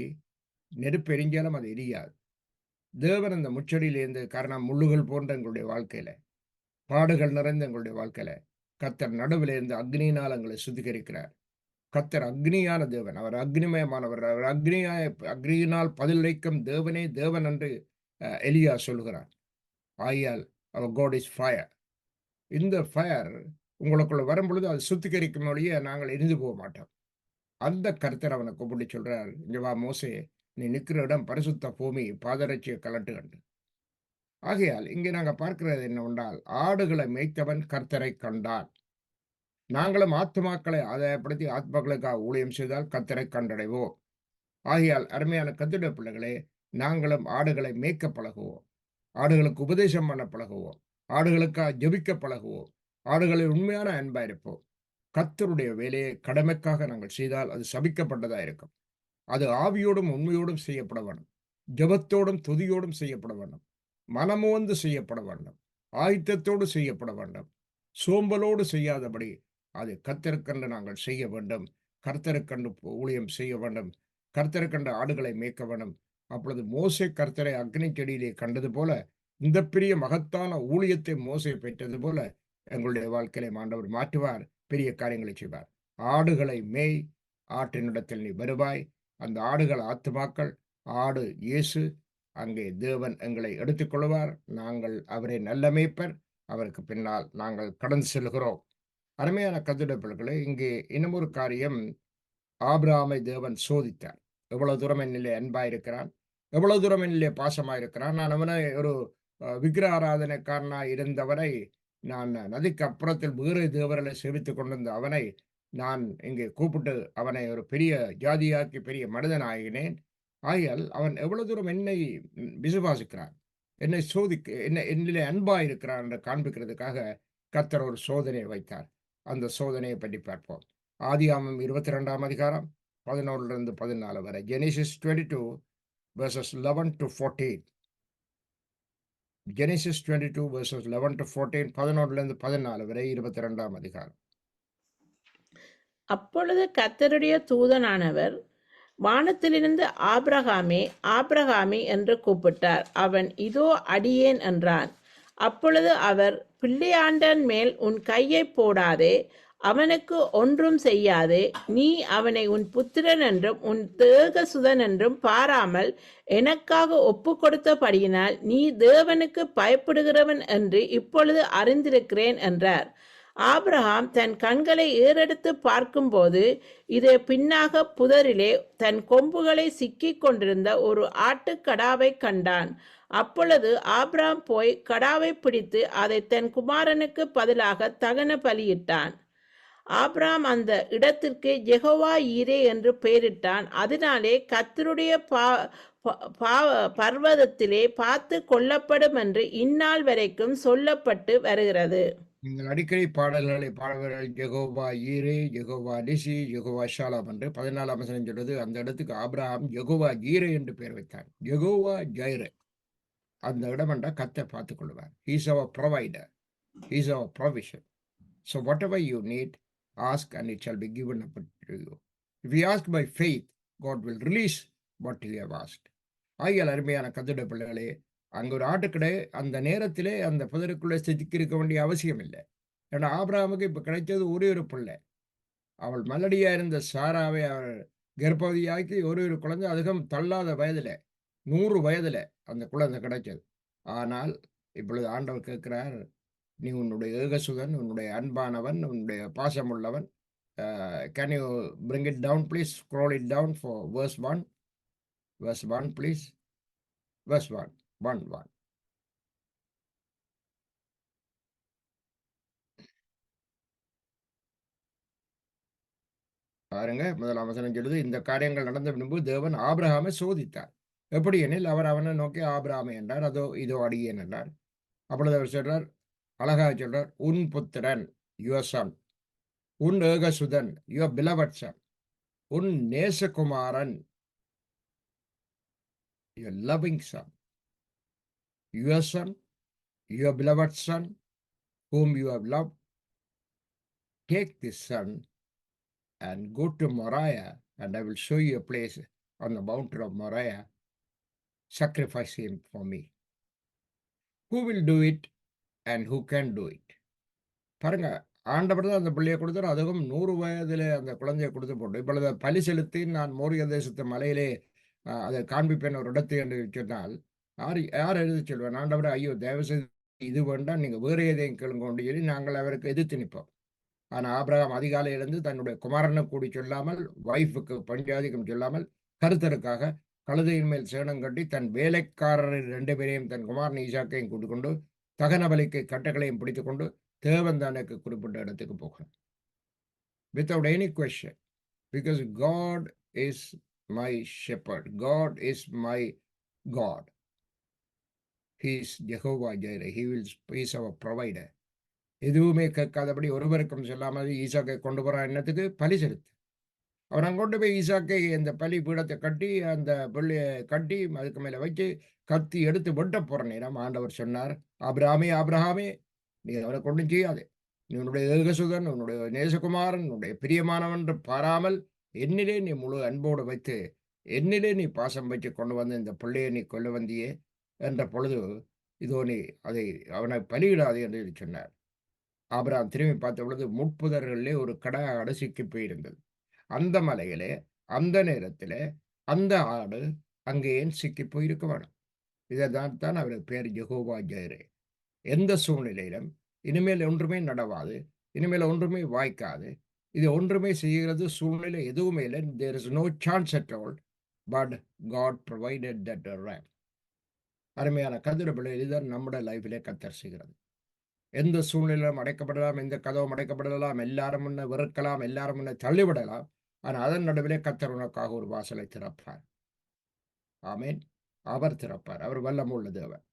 நெருப்பு எரிஞ்சாலும் அது எரியாது. தேவன் அந்த முச்செடியிலிருந்து, காரணம் முள்ளுகள் போன்ற எங்களுடைய வாழ்க்கையில, பாடுகள் நிறைந்த எங்களுடைய வாழ்க்கையில கர்த்தர் நடுவில் இருந்து அக்னியினால் எங்களை சுத்திகரிக்கிறார். கர்த்தர் அக்னியான தேவன், அவர் அக்னிமயமானவர், அவர் அக்னியினால் பதிலளிக்கும் தேவனே தேவன் என்று எலியா சொல்கிறார். ஆயால் அவர் காட் இஸ் ஃபயர். இந்த ஃபயர் உங்களுக்குள்ள வரும் பொழுது அது சுத்திகரிக்கும் வழியே நாங்கள் எரிந்து போக மாட்டோம். அந்த கர்த்தர் அவனை கூப்பிட்டு சொல்றார், இங்க வா மோசே, நீ நிற்கிற இடம் பரிசுத்த பூமி, பாதரட்சியை கலட்டு கண்டு. ஆகையால் இங்கே நாங்கள் பார்க்கிறது என்னவென்றால், ஆடுகளை மேய்த்தவன் கர்த்தரை கண்டான். நாங்களும் ஆத்மாக்களை ஆதாயப்படுத்தி ஆத்மாக்களுக்காக ஊழியம் செய்தால் கர்த்தரை கண்டடைவோம். ஆகையால் அருமையான கர்த்தருடைய பிள்ளைகளே, நாங்களும் ஆடுகளை மேய்க்க பழகுவோம், ஆடுகளுக்கு உபதேசம் பண்ண பழகுவோம், ஆடுகளுக்காக ஜெபிக்க பழகுவோம், ஆடுகளில் உண்மையான அன்பா இருப்போம். கர்த்தருடைய வேலையை கடமைக்காக நாங்கள் செய்தால் அது சபிக்கப்பட்டதா இருக்கும். அது ஆவியோடும் உண்மையோடும் செய்யப்பட வேண்டும், ஜெபத்தோடும் துதியோடும் செய்யப்பட வேண்டும், மனமுவந்து செய்யப்பட வேண்டும், ஆயத்தத்தோடு செய்யப்பட வேண்டும், சோம்பலோடு செய்யாதபடி அது கர்த்தருக்கென்று நாங்கள் செய்ய வேண்டும். கர்த்தருக்கென்று ஊழியம் செய்ய வேண்டும், கர்த்தருக்கென்று ஆடுகளை மேய்க்க வேண்டும். அப்பொழுது மோசே கர்த்தரை அக்னி செடியிலே கண்டது போல, இந்த பெரிய மகத்தான ஊழியத்தை மோசே பெற்றது போல எங்களுடைய வாழ்க்கையிலே ஆண்டவர் மாற்றுவார், பெரிய காரியங்களை செய்வார். ஆடுகளை மேய், ஆற்றினிடத்தில் நீ வருவாய். அந்த ஆடுகள் ஆத்துமாக்கள், ஆடு இயேசு. அங்கே தேவன் எங்களை எடுத்துக்கொள்வார். நாங்கள் அவரை நல்ல மேய்ப்பர், அவருக்கு பின்னால் நாங்கள் கடந்து செல்கிறோம். அருமையான கர்த்தருடைய பிள்ளைகளே, இங்கே இன்னும் ஒரு காரியம், ஆபிரகாமை தேவன் சோதித்தார். எவ்வளவு தூரம் என்னிலே அன்பாயிருக்கிறான், எவ்வளவு தூரம் என்னிலே பாசமாயிருக்கிறான். நான் அவனை ஒரு விக்கிர ஆராதனைக்காரனாய் இருந்தவனை, நான் நதிக்கு அப்புறத்தில் வேறு தேவர்களை சேவித்துக் கொண்டிருந்த அவனை நான் இங்கே கூப்பிட்டு அவனை ஒரு பெரிய ஜாதியாக்கி பெரிய மனிதன் ஆகினேன். ஆகையால் அவன் எவ்வளவு தூரம் என்னை விசுவாசிக்கிறான், என்னை என்னிலே அன்பா இருக்கிறான் என்று காண்பிக்கிறதுக்காக கர்த்தர் ஒரு சோதனையை வைத்தார். அந்த சோதனையை பற்றி பார்ப்போம். ஆதியாகமம் 22ஆம் அதிகாரம் 11 to 14 வரை. Genesis 22 verses 11 to 14. Genesis 22 verses 11 to 14, 11 14 வரை 22ஆம் அதிகாரம். அப்பொழுது கர்த்தருடைய தூதனானவர் வானத்திலிருந்து, ஆபிரகாமே, ஆபிரகாமே என்று கூப்பிட்டார். அவன், இதோ அடியேன் என்றான். அப்பொழுது அவர், பிள்ளையாண்டன் மேல் உன் கையை போடாதே, அவனுக்கு ஒன்றும் செய்யாதே. நீ அவனை உன் புத்திரன் என்றும் உன் தேகசுதன் என்றும் பாராமல் எனக்காக ஒப்பு கொடுத்தபடியினால் நீ தேவனுக்கு பயப்படுகிறவன் என்று இப்பொழுது அறிந்திருக்கிறேன் என்றார். ஆபிரகாம் தன் கண்களை ஏறெடுத்து பார்க்கும்போது, இதே பின்னாக புதரிலே தன் கொம்புகளை சிக்கிக் கொண்டிருந்த ஒரு ஆட்டுக்கடாவை கண்டான். அப்பொழுது ஆபிரகாம் போய் கடாவை பிடித்து அதை தன் குமாரனுக்கு பதிலாக தகன பலியிட்டான். ஆபிரகாம் அந்த இடத்திற்கு யெகோவா ஈரே என்று பெயரிட்டான். அதனாலே கர்த்தருடைய பர்வதத்திலே பார்த்து கொள்ளப்படும் என்று இந்நாள் வரைக்கும் சொல்லப்பட்டு வருகிறது. நீங்கள் அடிக்கடி பாடல்களை பாடுவர்கள், யெகோவா ஈரே, யெகோவா நிசி, யெகோவா ஷாலாம் என்று 14ஆம் வசனம் சொல்றது. அந்த இடத்துக்கு ஆபிரகாம் யெகோவா ஈரே என்று பெயர் வைத்தார். யெகோவா ஜைரே, அந்த இடம் என்றால் கர்த்தர் பார்த்துக் கொள்வார். He is our provider, He is our provision. So whatever you need, ask and it shall be given up to you. If you ask by faith, God will release what you have asked. ஆகியால் அருமையான கர்த்தருடைய பிள்ளைகளே, அங்கே ஒரு ஆட்டுக்கடை அந்த நேரத்திலே அந்த புதருக்குள்ளே சிக்கி இருக்க வேண்டிய அவசியம் இல்லை. ஏன்னா ஆபிரகாமுக்கு இப்போ கிடைச்சது ஒரே ஒரு பிள்ளை. அவள் மலடியா இருந்த சாராவை அவள் கர்ப்பவதியாக்கி ஒரு குழந்தை, அதிகம் தள்ளாத வயதில் 100 வயதில் அந்த குழந்தை கிடைச்சது. ஆனால் இப்பொழுது ஆண்டவர் கேட்கிறார், நீ உன்னுடைய ஏகசுதன், உன்னுடைய அன்பானவன், உன்னுடைய பாசமுள்ளவன். Can you bring it down, please? Scroll it down for verse 1. Verse 1, please. Verse 1. 1, 1. பாருங்க, முதலாம் வசனம் சொல்லுது, இந்த காரியங்கள் நடந்த பின்பு தேவன் ஆபிரகாமை சோதித்தார். எப்படி எனில், அவர் அவனை நோக்கி ஆபிரகாமை என்றார், அதோ இதோ அடியேன் என்றார். அப்பொழுது அவர் சொல்றார், அழகாக சொல்றார், உன் புத்திரன், யுவர் சன், உன் ஏகசுதன், யுவர் பிலவட் சன், உன் நேசகுமாரன், your loving son, your son, your beloved son, whom you have loved, take this son and go to Moriah, and I will show you a place on the mountain of Moriah. Sacrifice him for me. Who will do it and who can do it? பாருங்க, ஆண்டவர் தான் அந்த பிள்ளையை கொடுத்தார். அதுவும் 100 வயதிலே அந்த குழந்தையை கொடுத்து போட்டு, இப்பொழுது பலி செலுத்தி நான் மோரிய தேசத்து மலையிலே அதை காண்பிப்பேன் ஒரு இடத்தை என்று சொன்னால், யார் எழுதி சொல்வேன்? ஆண்டவர், ஐயோ தயவு செய்து இது வேண்டாம், நீங்க வேற எதையும் கேளுங்க கொண்டு சொல்லி நாங்கள் அவருக்கு எதிர்த்து நிற்போம். ஆனா ஆபிரகாம் அதிகாலை எழுந்து தன்னுடைய குமாரனை கூடி சொல்லாமல், வைஃபுக்கு பஞ்சாதிக்கம் சொல்லாமல், கருத்தருக்காக கழுதையின் மேல் சேணம் கட்டி தன் வேலைக்காரர் 2 பேரையும் தன் குமாரன் ஈசாக்கையும் கூட்டிக் கொண்டு தகன பலிக்கு கட்டைகளையும் பிடித்துக் கொண்டு தேவன் தானுக்கு குறிப்பிட்ட இடத்துக்கு போகிறார். Without any question, because God is my shepherd, God is my God. He is Jehovah Jireh. He is our provider. எதுவுமே கேட்காதபடி ஒருவருக்கும் சொல்லாமல் ஈசாக்கை கொண்டு போற எண்ணத்துக்கு பலி செலுத்து. அவர் அங்கே கொண்டு போய் ஈசாக்கை அந்த பலி பீடத்தை கட்டி அந்த பிள்ளையை கட்டி அதுக்கு மேல வச்சு கத்தி எடுத்து வெட்ட போற நேரம் ஆண்டவர் சொன்னார், ஆபிரகாமே ஆபிரகாமே, நீ அவரை கொண்டும் செய்யாது. நீ உன்னுடைய ஏகசுதன், உன்னுடைய நேசகுமாரன், உன்னுடைய பிரியமானவன் என்று பாராமல் என்னிலே நீ முழு அன்போடு வைத்து என்னிலே நீ பாசம் வச்சு கொண்டு வந்து இந்த பிள்ளையை நீ கொல்ல வந்தியே என்ற பொழுது, இதோ நீ அதை அவனை பலியிடாது என்று சொன்னார். ஆபிரகாம் திரும்பி பார்த்த பொழுது முட்புதர்களிலே ஒரு கடா ஆடு சிக்கி போயிருந்தது. அந்த மலையிலே அந்த நேரத்திலே அந்த ஆடு அங்கே ஏன் சிக்கி போயிருக்க வேணும்? இதைதான் தான் அவருக்கு பேர் யெகோவா ஜைரே. எந்த சூழ்நிலையிலும் இனிமேல் ஒன்றுமே நடவாது, இனிமேல் ஒன்றுமே வாய்க்காது, இது ஒன்றுமே செய்கிறது சூழ்நிலை எதுவுமே இல்லை. There is no chance at all, but God provided that right. அருமையான கதிரபிள்ளை, இதுதான் நம்முடைய லைஃபிலே கத்தர் செய்கிறது. எந்த சூழ்நிலையிலும் அடைக்கப்படலாம், எந்த கதவும் அடைக்கப்படலாம், எல்லாரும் முன்ன வெறுக்கலாம், எல்லாரும் முன்ன தள்ளிவிடலாம். ஆனால் அதன் நடுவிலே கத்தர் உனக்காக ஒரு வாசலை திறப்பார். ஆமேன். அவர் திறப்பார். அவர் வல்லமுள்ள தேவன்.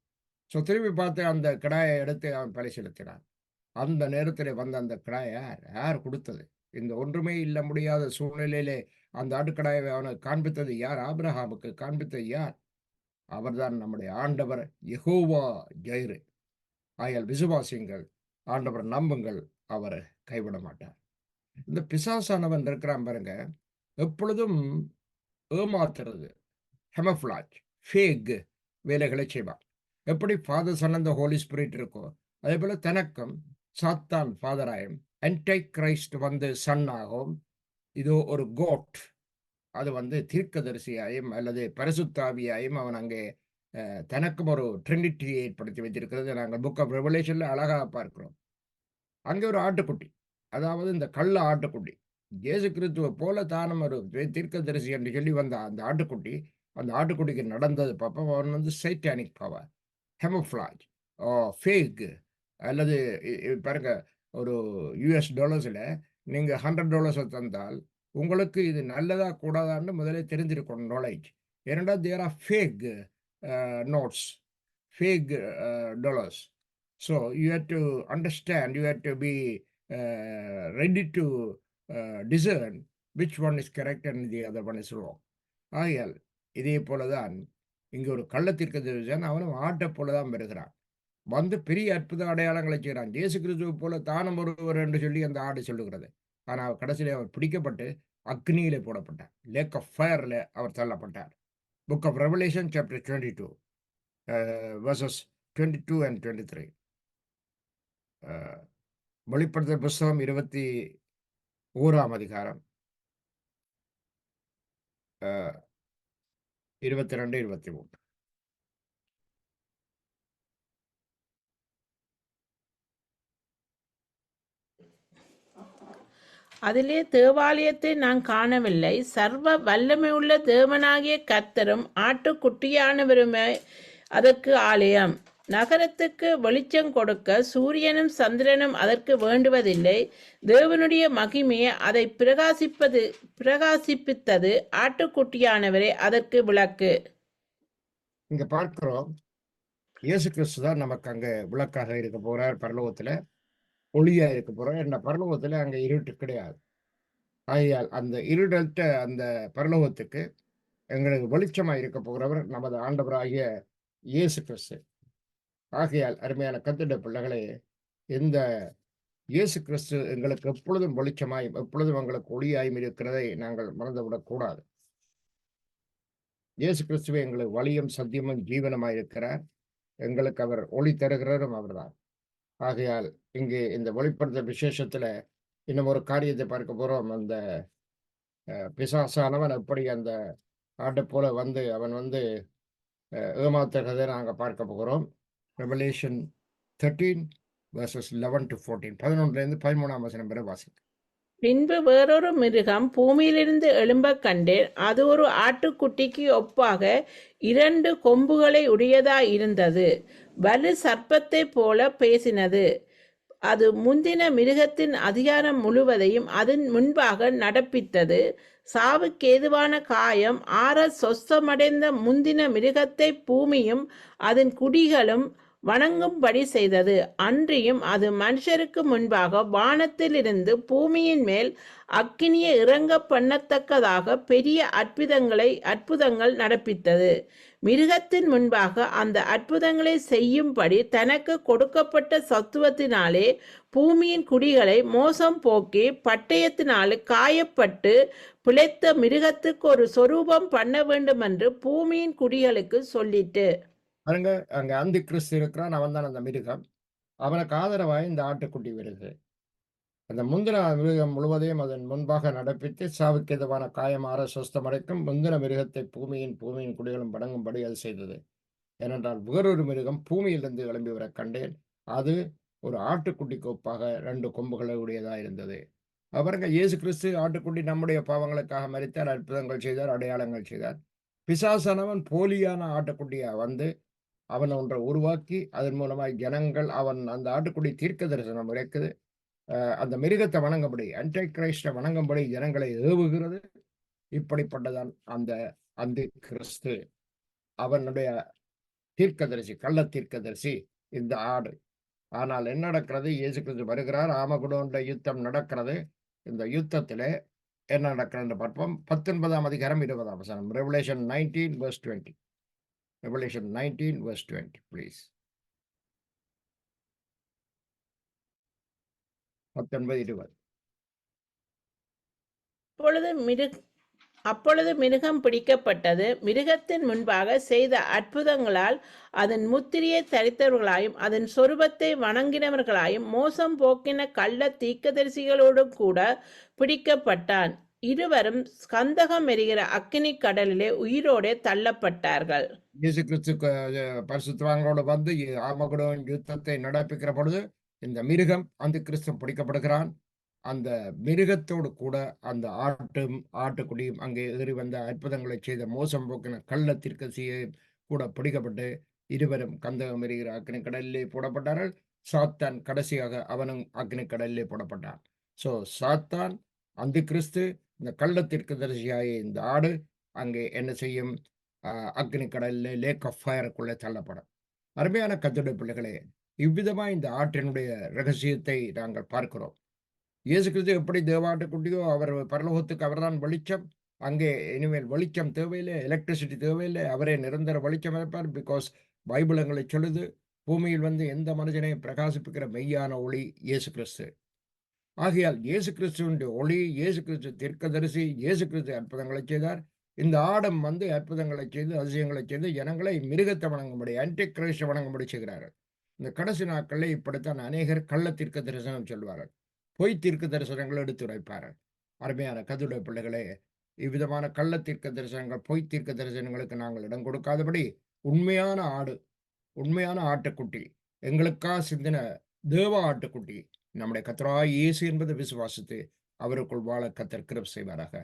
ஸோ திரும்பி பார்த்து அந்த கிடாயை எடுத்து அவன் பலி செலுத்தினான். அந்த நேரத்தில் வந்த அந்த கிடாயை யார் கொடுத்தது? இந்த ஒன்றுமே இல்ல முடியாத சூழ்நிலையிலே அந்த ஆட்டுக்கடாயை அவனுக்கு காண்பித்தது யார்? ஆபிரகாமுக்கு காண்பித்தது யார்? அவர்தான் நம்முடைய ஆண்டவர் யெகோவா ஜைரே. ஆயால் விசுவாசியுங்கள், ஆண்டவர் நம்புங்கள், அவர் கைவிட மாட்டார். இந்த பிசாசானவன் இருக்கிறான் பாருங்க, எப்பொழுதும் ஏமாத்துறது, ஹெமஃப்ளாஜ், ஃபேக் வேலைகளை செய்வான். எப்படி ஃபாதர் சன் அந்த ஹோலி ஸ்பிரிட் இருக்கோ, அதே போல தனக்கும் சாத்தான் ஃபாதராயும் ஆன்டை கிரைஸ்ட் வந்து சன்னாகவும், இதோ ஒரு கோட் அது வந்து தீர்க்கதரிசியாயும் அல்லது பரிசுத்தாவியாயும் அவன் அங்கே தனக்கும் ஒரு ட்ரினிட்டியை ஏற்படுத்தி வைத்திருக்கிறது நாங்கள் புக் ஆஃப் ரெவலேஷன்ல அழகாக பார்க்கிறோம். அங்கே ஒரு ஆட்டுக்குட்டி, அதாவது இந்த கள்ள ஆட்டுக்குட்டி, இயேசு கிறிஸ்துவை போல தானும் ஒரு தீர்க்கதரிசி என்று சொல்லி வந்த அந்த ஆட்டுக்குட்டி, அந்த ஆட்டுக்குட்டிக்கு நடந்தது பார்ப்போம். அவன் வந்து சைட்டானிக் பவர், ஹெமோஃப்ளாஜ், ஃபேக், அல்லது பாருங்க, ஒரு $US நீங்க $100 தந்தால் உங்களுக்கு இது நல்லதா கூடாதான்னு முதலே தெரிஞ்சிருக்கணும், நாலேஜ். ஏனெண்டா there are fake notes, fake dollars. So you have to understand, you have to be ready to discern which one is correct and the other one is wrong. ஆகையால் இதே போலதான் இங்கே ஒரு கள்ளத்தீர்க்கதரிசியான் அவனும் ஆட்டை போலதான் வருகிறான். வந்து பெரிய அற்புத அடையாளங்களை செய்கிறான். இயேசு கிறிஸ்துவை போல தானும் ஒருவர் என்று சொல்லி அந்த ஆடு சொல்லுகிறது. ஆனால் கடைசியிலே அவர் பிடிக்கப்பட்டு அக்னியிலே போடப்பட்டார். லேக் ஆஃப் ஃபயர்ல அவர் தள்ளப்பட்டார். Book of Revelation chapter 22 verses 22 and 23. வெளிப்படுத்தல் புஸ்தகம் 21ஆம் அதிகாரம் 22, 23. அதிலே தேவாலயத்தை நான் காணவில்லை. சர்வ வல்லமையுள்ள தேவனாகிய கர்த்தரும் ஆட்டுக்குட்டியானவருமே அதற்கு ஆலயம். நகரத்துக்கு வெளிச்சம் கொடுக்க சூரியனும் சந்திரனும் அதற்கு வேண்டுவதில்லை. தேவனுடைய மகிமையை அதை பிரகாசிப்பித்தது. ஆட்டுக்குட்டியானவரே அதற்கு விளக்கு. இங்க பார்க்கிறோம், இயேசு கிறிஸ்து தான் நமக்கு அங்க விளக்காக இருக்க போறார். பரலோகத்துல ஒளியா இருக்க போறார். என்ன பரலோகத்துல அங்க இருட்டு கிடையாது. ஆகையால் அந்த இருடற்ற அந்த பரலோகத்துக்கு எங்களுக்கு வெளிச்சமா இருக்க போகிறவர் நமது ஆண்டவராகிய இயேசு கிறிஸ்து. ஆகையால் அருமையான கர்த்தருடைய பிள்ளைகளே, இந்த இயேசு கிறிஸ்து எங்களுக்கு எப்பொழுதும் வெளிச்சமாயும் எப்பொழுதும் எங்களுக்கு ஒளியாயும் இருக்கிறதை நாங்கள் மறந்துவிடக் கூடாது. இயேசு கிறிஸ்துவே எங்களுக்கு வழியும் சத்தியமும் ஜீவனமாய் இருக்கிறார். எங்களுக்கு அவர் ஒளி தருகிறவரும் அவர்தான். ஆகையால் இங்கே இந்த வெளிப்படுத்தல் விசேஷத்துல இன்னும் ஒரு காரியத்தை பார்க்க போறோம். அந்த பிசாசானவன் எப்படி அந்த ஆட்டை போல வந்து அவன் வந்து ஏமாத்துகிறதை நாங்கள் பார்க்க போகிறோம். Revelation 13 verses 11 to 14. 11 13 வசனம் வரை வாசிக்க. பின்பு வேறொரு மிருகம் பூமியிலிருந்து எழும்பக் கண்டேன். அது ஒரு ஆட்டுக்குட்டிக்கு ஒப்பாக 2 கொம்புகளை உடையதாய் இருந்தது. வலு சர்ப்பத்தைப் போல பேசினது. அது முந்தின மிருகத்தின் அதிகாரம் முழுவதையும் அதன் முன்பாக நடப்பித்தது. சாவுக்கேதுவான காயம் ஆற சொஸ்தமடைந்த முந்தின மிருகத்தை பூமியும் அதன் குடிகளும் வணங்கும்படி செய்தது. அன்றியும் அது மனுஷருக்கு முன்பாக வானத்திலிருந்து பூமியின் மேல் அக்கினியை இறங்க பண்ணத்தக்கதாக பெரிய அற்புதங்கள் நடப்பித்தது. மிருகத்தின் முன்பாக அந்த அற்புதங்களை செய்யும்படி தனக்கு கொடுக்கப்பட்ட சத்துவத்தினாலே பூமியின் குடிகளை மோசம் போக்கி பட்டயத்தினாலே காயப்பட்டு பிழைத்த மிருகத்துக்கு ஒரு சொரூபம் பண்ண வேண்டும் என்று பூமியின் குடிகளுக்கு சொல்லிட்டு. பாருங்க, அங்க அந்தி கிறிஸ்து இருக்கிறான். அவன் தான் அந்த மிருகம். அவனுக்கு ஆதரவாய் இந்த ஆட்டுக்குட்டி வருது. அந்த முந்தின மிருகம் முழுவதையும் அதன் முன்பாக நடப்பித்து சாவுக்கு எதுவான காயமாற சொஸ்தமடைக்கும் முந்தின மிருகத்தை பூமியின் குடிகளும் வணங்கும்படி அது செய்தது. ஏனென்றால் வேறொரு மிருகம் பூமியிலிருந்து கிளம்பி வர கண்டேன். அது ஒரு ஆட்டுக்குட்டிக்கு ஒப்பாக 2 கொம்புகளை உடையதா இருந்தது. அவருங்க இயேசு கிறிஸ்து ஆட்டுக்குட்டி நம்முடைய பாவங்களுக்காக மரித்தார், அற்புதங்கள் செய்தார், அடையாளங்கள் செய்தார். பிசாசானவன் போலியான ஆட்டுக்குட்டியா வந்து அவன் ஒன்றை உருவாக்கி அதன் மூலமாய் ஜனங்கள் அந்த ஆட்டுக்குடி தீர்க்க தரிசனம் இருக்குது. அந்த மிருகத்தை வணங்கும்படி அன்டை கிரைஸ்டை வணங்கும்படி ஜனங்களை ஏவுகிறது. இப்படிப்பட்டதான் அந்த அந்தி கிறிஸ்து. அவனுடைய தீர்க்கதரிசி, கள்ள தீர்க்கதரிசி இந்த ஆடு. ஆனால் என்ன நடக்கிறது? இயேசு கிறிஸ்து வருகிறார். ஆமகுடோன்ற யுத்தம் நடக்கிறது. இந்த யுத்தத்திலே என்ன நடக்கிறது பார்ப்போம். 19 அதிகாரம் 20 வசனம். Revelation 19 verse 20. Revelation 19 verse 20, please. 19 20. அப்பொழுது மிருகம் பிடிக்கப்பட்டது. மிருகத்தின் முன்பாக செய்த அற்புதங்களால் அதன் முத்திரையை தரித்தவர்களாயும் அதன் சொரூபத்தை வணங்கினவர்களாயும் மோசம் போக்கின கள்ள தீர்க்கதரிசிகளோடு கூட பிடிக்கப்பட்டான். இருவரும் கந்தகம் எரிகிற அக்கினி கடலிலே உயிரோடே தள்ளப்பட்டார்கள். இயேசு கிறிஸ்து பரிசுத்தவான்களோடு வந்து ஆமகுடோன் யுத்தத்தை நடப்பிக்கிற பொழுது இந்த மிருகம் அந்த கிறிஸ்து பிடிக்கப்படுகிறான். அந்த மிருகத்தோடு கூட அந்த ஆட்டுக்குடியும் அங்கே ஏறி வந்த அற்புதங்களை செய்த மோசம் போக்கின கள்ள தீர்க்கதரிசியை கூட பிடிக்கப்பட்டு இருவரும் கந்தகம் எரிகிற அக்னி கடலிலே போடப்பட்டார்கள். சாத்தான் கடைசியாக அவனும் அக்னி கடலிலே போடப்பட்டான். ஸோ சாத்தான், அந்த கிறிஸ்து, இந்த கள்ள தீர்க்கதரிசியாகிய இந்த ஆடு அங்கே என்ன செய்யும்? அக்னி கடலில் லேக் ஆஃப் ஃபயருக்குள்ளே தள்ளப்படும். அருமையான கர்த்தருடைய பிள்ளைகளே, இவ்விதமா இந்த ஆற்றினுடைய ரகசியத்தை நாங்கள் பார்க்கிறோம். இயேசு கிறிஸ்து எப்படி தேவாட்டுக்குட்டியோ அவர் பரலோகத்துக்கு அவர்தான் வெளிச்சம். அங்கே இனிமேல் வெளிச்சம் தேவையில்லை, எலக்ட்ரிசிட்டி தேவையில்லை, அவரே நிரந்தர வெளிச்சம் இருப்பார். பிகாஸ் பைபிள் எங்களை சொல்லுது, பூமியில் வந்து எந்த மனுஷனையும் பிரகாசிப்பிக்கிற மெய்யான ஒளி இயேசு கிறிஸ்து. ஆகையால் இயேசு கிறிஸ்துவனுடைய ஒளி, இயேசு கிறிஸ்து தீர்க்கதரிசி, இயேசு கிறிஸ்து அற்புதங்களை செய்தார். இந்த ஆடம் வந்து அற்புதங்களை செய்து அதிசயங்களை செய்து ஜனங்களை மிருகத்தை வணங்கும்படி, ஆன்டி கிரைஸ்டை வணங்கும்படி செய்கிறார்கள். இந்த கடைசி நாட்களில் இப்படித்தான் அநேகர் கள்ள தீர்க்க தரிசனம் சொல்வார்கள், பொய் தீர்க்க தரிசனங்கள் எடுத்து உரைப்பார்கள். அருமையான கர்த்தருடைய பிள்ளைகளே, இவ்விதமான கள்ள தீர்க்க தரிசனங்கள், பொய் தீர்க்க தரிசனங்களுக்கு நாங்கள் இடம் கொடுக்காதபடி உண்மையான ஆடு, உண்மையான ஆட்டுக்குட்டி, எங்களுக்காக சிந்தின தேவ ஆட்டுக்குட்டி நம்முடைய கர்த்தராகிய இயேசு என்பதை விசுவாசித்து அவருக்குள் வாழ கர்த்தர் கிருபை செய்வாராக.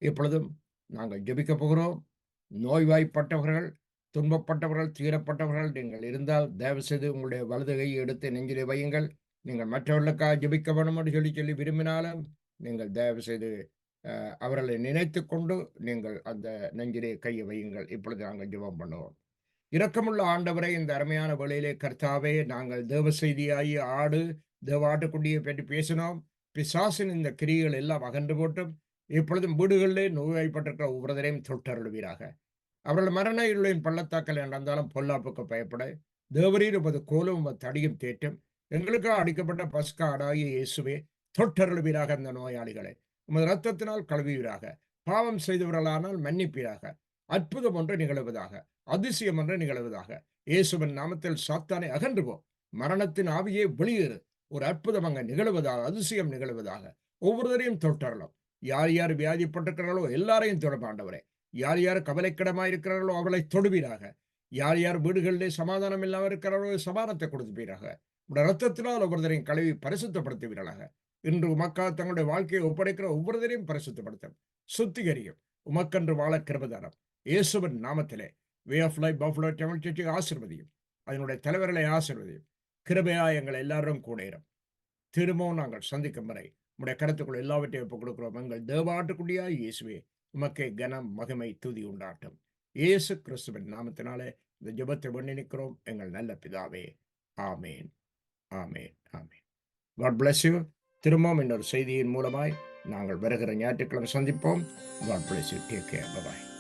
இப்பொழுதும் நாங்கள் ஜெபிக்க போகிறோம். நோய்வாய்ப்பட்டவர்கள், துன்பப்பட்டவர்கள், துயரப்பட்டவர்கள் நீங்கள் இருந்தால் தயவு செய்து உங்களுடைய வலது கையை எடுத்து நெஞ்சிலே வையுங்கள். நீங்கள் மற்றவர்களுக்காக ஜெபிக்க வேண்டும் என்று சொல்லி விரும்பினாலும் நீங்கள் தயவு செய்து அவர்களை நினைத்துக் கொண்டு நீங்கள் அந்த நெஞ்சிலே கையை வையுங்கள். இப்பொழுது நாங்கள் ஜெபம் பண்ணுவோம். இரக்கமுள்ள ஆண்டவரை, இந்த அருமையான வேளையிலே கர்த்தாவே, நாங்கள் தேவ செய்தியாகி தேவாட்டுக்குட்டியை பற்றி பேசினோம். பிசாசின் இந்த கிரியைகள் எல்லாம் அகன்று போட்டும் இப்பொழுதும் வீடுகளிலே நோய்வாய்ப்பட்டிருக்கிற ஒவ்வொருவரையும் தொட்டருளுவீராக. அவர்கள் மரண இருளின் பள்ளத்தாக்கள் நடந்தாலும் பொல்லாப்புக்கு பயப்பட தேவரீர் உமது கோலும் உமது தடியும் தேற்றும். எங்களுக்காக அடிக்கப்பட்ட பஸ்கா ஆடாகிய இயேசுவே, தொட்டருளுவீராக அந்த நோயாளிகளை. உமது இரத்தத்தினால் கழுவுவீராக. பாவம் செய்தவர்களானால் மன்னிப்பீராக. அற்புதம் ஒன்று நிகழ்வதாக, அதிசயம் ஒன்று நிகழ்வதாக. இயேசுவின் நாமத்தில் சாத்தானை அகன்று போ. மரணத்தின் ஆவியே வெளியேறு. ஒரு அற்புதம் அங்க நிகழ்வதாக, அதிசயம் நிகழ்வதாக. ஒவ்வொருவரையும் தொட்டரலாம். யார் யார் வியாதிப்பட்டிருக்கிறார்களோ எல்லாரையும் தொடும் ஆண்டவரே. யார் யார் கவலைக்கிடமாக இருக்கிறார்களோ அவளை தொடுவீராக. யார் யார் வீடுகளிலே சமாதானம் இல்லாமல் இருக்கிறார்களோ சமாதானத்தை கொடுப்பீராக. உடைய ரத்தத்தினால் ஒவ்வொருத்தரையும் கழுவி பரிசுத்தப்படுத்துவீர்களாக. இன்று உமக்காக தங்களுடைய வாழ்க்கையை ஒப்படைக்கிற ஒவ்வொருத்தரையும் பரிசுத்தப்படுத்தும், சுத்திகரியும். உமக்கன்று வாழ கிருபதாரம். இயேசுவின் நாமத்திலே Way of Life Buffalo Tamil சர்ச்சை ஆசீர்வதியும். அதனுடைய தலைவர்களை ஆசீர்வதியும். கிருபையா எங்கள் எல்லாரும் கூட இரும். திரும்பவும் நாங்கள் சந்திக்கும் வரை உடைய கருத்துக்குள் எல்லாவற்றையும் ஒப்புக் கொடுக்கிறோம். எங்கள் தேவாட்டுக்குடியாய் இயேசுவே, உமக்கே கனம் மகிமை துதி உண்டாட்டும். இயேசு கிறிஸ்துவின் நாமத்தினாலே இந்த ஜெபத்தை பண்ணி நிற்கிறோம் எங்கள் நல்ல பிதாவே. ஆமேன், ஆமேன், ஆமேன். God bless you. திரும்பவும் இன்னொரு செய்தியின் மூலமாய் நாங்கள் வருகிற ஞாயிற்றுக்கிழமை சந்திப்போம். God bless you. Take care. Bye-bye.